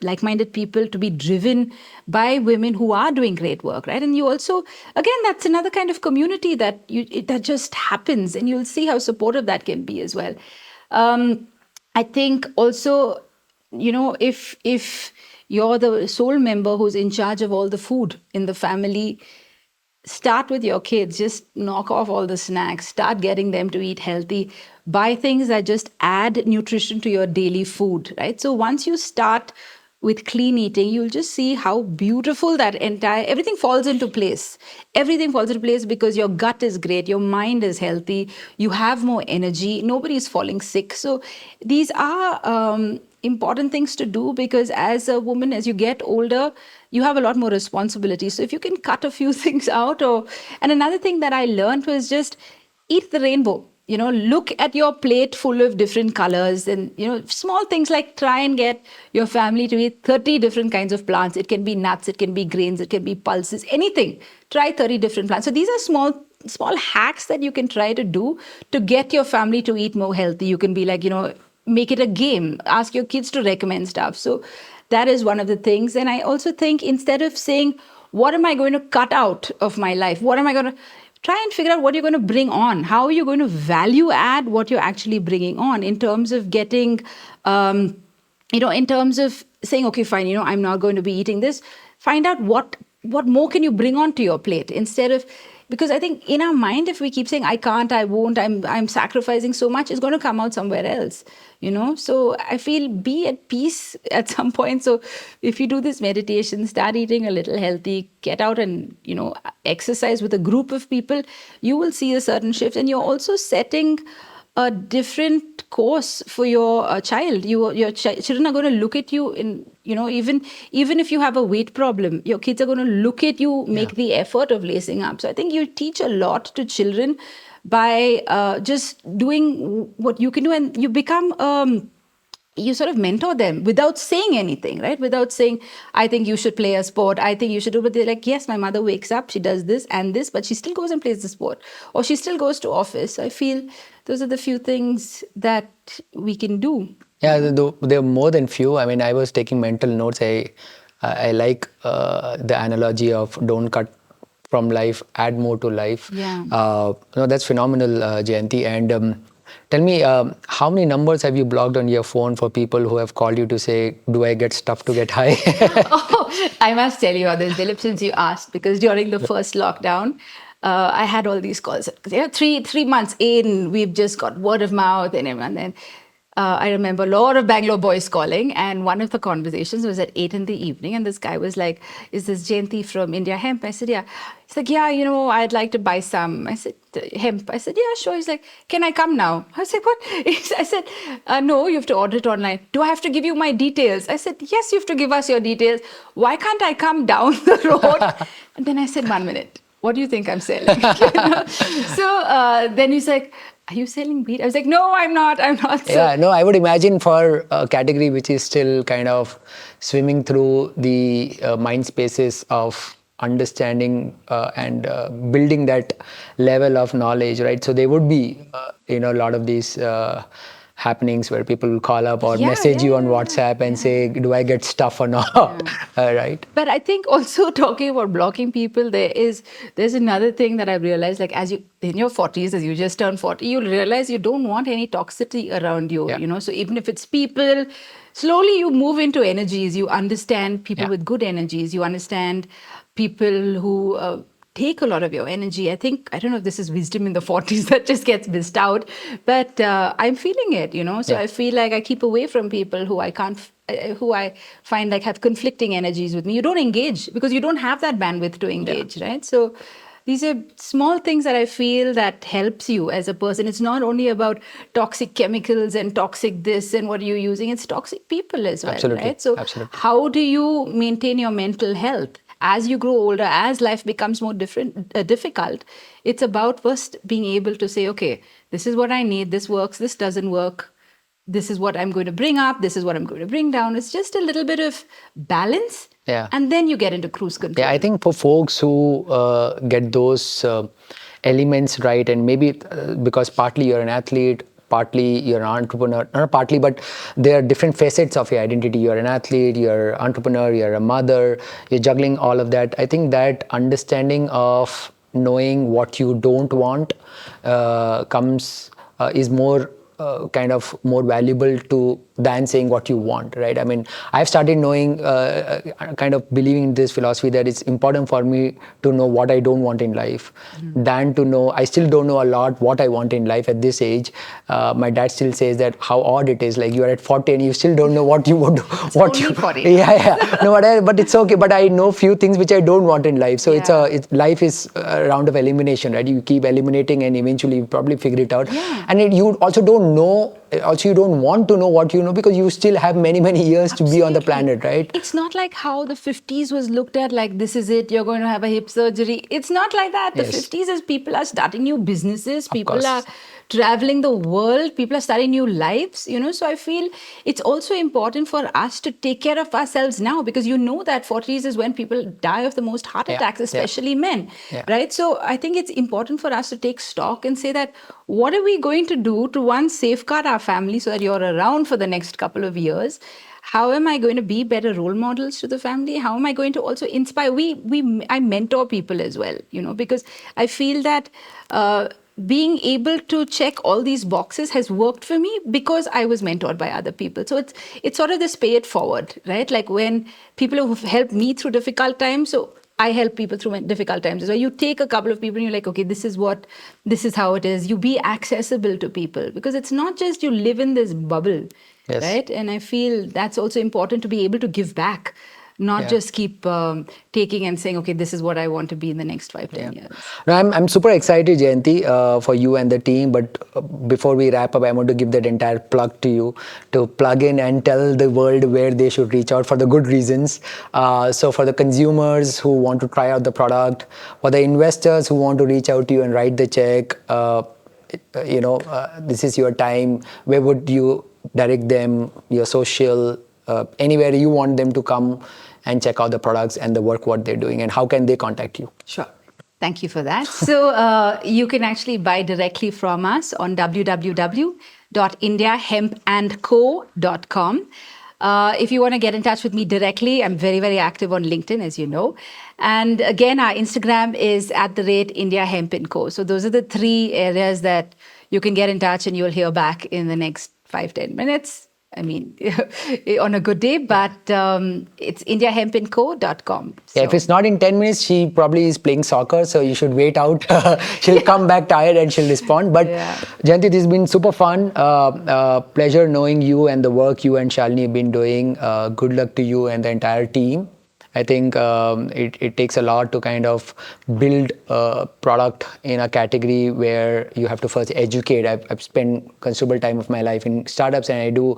like-minded people, to be driven by women who are doing great work, right? And you also, again, that's another kind of community that just happens, and you'll see how supportive that can be as well. I think also, if you're the sole member who's in charge of all the food in the family, start with your kids. Just knock off all the snacks. Start getting them to eat healthy. Buy things that just add nutrition to your daily food, right? So once you start with clean eating, you'll just see how beautiful everything falls into place. Everything falls into place because your gut is great, your mind is healthy, you have more energy, nobody's falling sick. So these are important things to do, because as a woman, as you get older, you have a lot more responsibility. So if you can cut a few things out, and another thing that I learned was just eat the rainbow. Look at your plate full of different colors, and, small things like try and get your family to eat 30 different kinds of plants. It can be nuts, it can be grains, it can be pulses, anything. Try 30 different plants. So these are small hacks that you can try to do to get your family to eat more healthy. You can be like, make it a game, ask your kids to recommend stuff. So that is one of the things. And I also think instead of saying, what am I going to cut out of my life? What am I going to try and figure out what you're going to bring on? How are you going to value add what you're actually bringing on in terms of getting, in terms of saying, okay, fine, I'm not going to be eating this. Find out what more can you bring onto your plate instead of, because I think in our mind, if we keep saying, I can't, I won't, I'm sacrificing so much, it's going to come out somewhere else, So I feel be at peace at some point. So if you do this meditation, start eating a little healthy, get out and, exercise with a group of people, you will see a certain shift. And you're also setting a different course for your child. Your children are going to look at you in, even if you have a weight problem, your kids are going to look at you, make the effort of lacing up. So I think you teach a lot to children by just doing what you can do, and you become you sort of mentor them without saying anything, right? Without saying, I think you should play a sport, I think you should do, but they're like, yes, my mother wakes up, she does this and this, but she still goes and plays the sport, or she still goes to office. I feel those are the few things that we can do. Yeah, there are more than few. I mean, I was taking mental notes. I like the analogy of don't cut from life, add more to life. Yeah. That's phenomenal, Jayanti. And tell me, how many numbers have you blocked on your phone for people who have called you to say, do I get stuff to get high? Oh, I must tell you about this, Dilip, since you asked, because during the first lockdown, I had all these calls. Three months in, we've just got word of mouth and then I remember a lot of Bangalore boys calling, and one of the conversations was at 8 in the evening, and this guy was like, is this Jayanti from India Hemp? I said, yeah. He's like, yeah, I'd like to buy some. I said, hemp? I said, yeah, sure. He's like, can I come now? I was like, what? I said, no, you have to order it online. Do I have to give you my details? I said, yes, you have to give us your details. Why can't I come down the road? And then I said, 1 minute. What do you think I'm selling? So then he's like, are you selling weed? I was like, no, I'm not. I'm not. So, Yeah, no, I would imagine for a category which is still kind of swimming through the mind spaces of understanding and building that level of knowledge, right? So there would be, a lot of these happenings where people will call up or yeah, message yeah, you on yeah, yeah, WhatsApp and yeah. say, do I get stuff or not? Yeah. Right? But I think also talking about blocking people, there's another thing that I've realized. Like as you in your 40s, as you just turned 40, you'll realize you don't want any toxicity around you. Yeah. You know, so even if it's people, slowly you move into energies. You understand people Yeah. with good energies. You understand people who. Take a lot of your energy. I think, I don't know if this is wisdom in the 40s that just gets missed out, but I'm feeling it, you know. So Yeah. I feel like I keep away from people who I can't, who I find like have conflicting energies with me. You don't engage because you don't have that bandwidth to Yeah. engage, right? So these are small things that I feel that helps you as a person. It's not only about toxic chemicals and toxic this and what you're using, it's toxic people as well, Absolutely. right? So Absolutely. how do you maintain your mental health? As you grow older, as life becomes more difficult, it's about first being able to say, okay, this is what I need, this works, this doesn't work, this is what I'm going to bring up, this is what I'm going to bring down. It's just a little bit of balance. Yeah. And then you get into cruise control. Yeah, I think for folks who get those elements right, and maybe because partly you're an athlete, partly you're an entrepreneur, not partly, but there are different facets of your identity. You're an athlete, you're an entrepreneur, you're a mother, you're juggling all of that. I think that understanding of knowing what you don't want is more kind of more valuable to than saying what you want, right? I mean, I've started knowing, kind of believing in this philosophy that it's important for me to know what I don't want in life than to know, I still don't know a lot what I want in life at this age. My dad still says that how odd it is, like you are at 40 and you still don't know what you would, what only you, 40. yeah. No, but it's okay. But I know few things which I don't want in life. So life is a round of elimination, right? You keep eliminating and eventually you probably figure it out. Yeah. And you also don't know, also you don't want to know what you know because you still have many years to be on the planet, right? It's not like how the 50s was looked at, like this is it, you're going to have a hip surgery. It's not like that. The Yes. 50s is people are starting new businesses, people course. are traveling the world, people are starting new lives, you know. So I feel it's also important for us to take care of ourselves now, because you know that 40s is when people die of the most heart attacks, especially men, right? So I think it's important for us to take stock and say that what are we going to do to, one, safeguard our family so that you're around for the next couple of years. How am I going to be better role models to the family? How am I going to also inspire? I mentor people as well, you know, because I feel that being able to check all these boxes has worked for me because I was mentored by other people. So it's sort of this pay it forward, right? Like when people who've helped me through difficult times, so I help people through difficult times. So you take a couple of people and you're like, okay, this is how it is. You be accessible to people, because it's not just you live in this bubble, Yes. right? And I feel that's also important, to be able to give back, not just keep taking and saying, okay, this is what I want to be in the next 5-10 years. No, I'm super excited, Jayanti, for you and the team. But before we wrap up, I want to give that entire plug to you to plug in and tell the world where they should reach out for the good reasons. So for the consumers who want to try out the product, for the investors who want to reach out to you and write the check, this is your time. Where would you direct them? Your social, anywhere you want them to come and check out the products and the work what they're doing, and how can they contact you? Sure. Thank you for that. So you can actually buy directly from us on www.indiahempandco.com. If you want to get in touch with me directly, I'm very active on LinkedIn, as you know. And again, our Instagram is @IndiaHempandCo. So those are the three areas that you can get in touch, and you'll hear back in the next 5-10 minutes. I mean, on a good day, but it's indiahempandco.com. Yeah, if it's not in 10 minutes, she probably is playing soccer, so you should wait out. She'll come back tired and she'll respond. But Jayanti, this has been super fun. Pleasure knowing you and the work you and Shalini have been doing. Good luck to you and the entire team. I think it takes a lot to kind of build a product in a category where you have to first educate. I've spent considerable time of my life in startups, and I do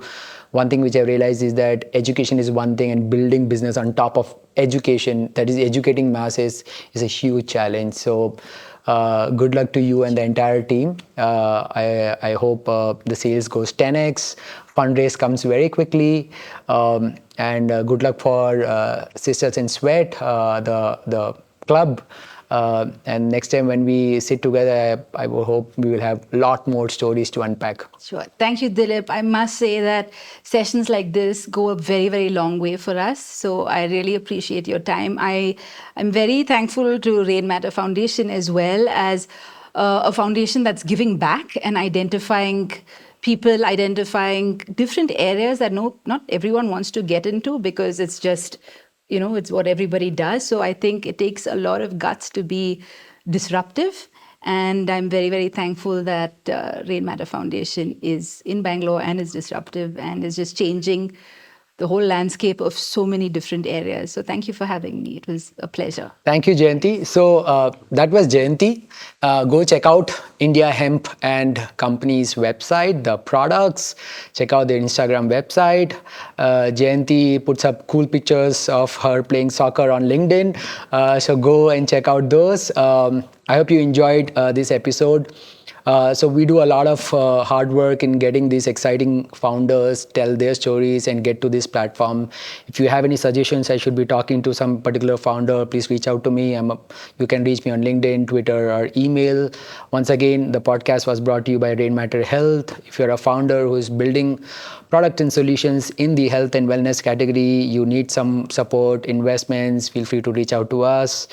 one thing which I realized is that education is one thing, and building business on top of education, that is educating masses, is a huge challenge. So Good luck to you and the entire team. I hope the sales goes 10x, fundraise comes very quickly, and good luck for Sisters in Sweat, the club. And next time when we sit together, I will hope we will have a lot more stories to unpack. Sure. Thank you, Dilip. I must say that sessions like this go a very, very long way for us. So I really appreciate your time. I'm very thankful to Rainmatter Foundation as well as a foundation that's giving back and identifying people, identifying different areas that not everyone wants to get into because it's just, it's what everybody does. So I think it takes a lot of guts to be disruptive. And I'm very, very thankful that Rainmatter Foundation is in Bangalore and is disruptive and is just changing the whole landscape of so many different areas. So thank you for having me. It was a pleasure. Thank you, Jayanti. So that was Jayanti. Go check out India Hemp and Company's website, the products. Check out their Instagram website. Jayanti puts up cool pictures of her playing soccer on LinkedIn. So go and check out those. I hope you enjoyed this episode. So we do a lot of hard work in getting these exciting founders tell their stories and get to this platform. If you have any suggestions I should be talking to some particular founder, please reach out to me. You can reach me on LinkedIn, Twitter, or email. Once again, the podcast was brought to you by Rainmatter Health. If you're a founder who is building product and solutions in the health and wellness category, you need some support, investments, feel free to reach out to us.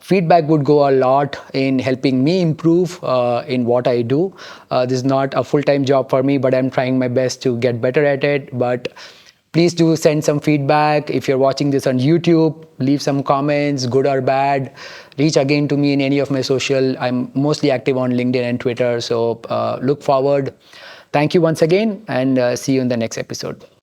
Feedback would go a lot in helping me improve in what I do. This is not a full-time job for me, but I'm trying my best to get better at it. But please do send some feedback. If you're watching this on YouTube, leave some comments, good or bad. Reach again to me in any of my social. I'm mostly active on LinkedIn and Twitter, so look forward. Thank you once again, and see you in the next episode.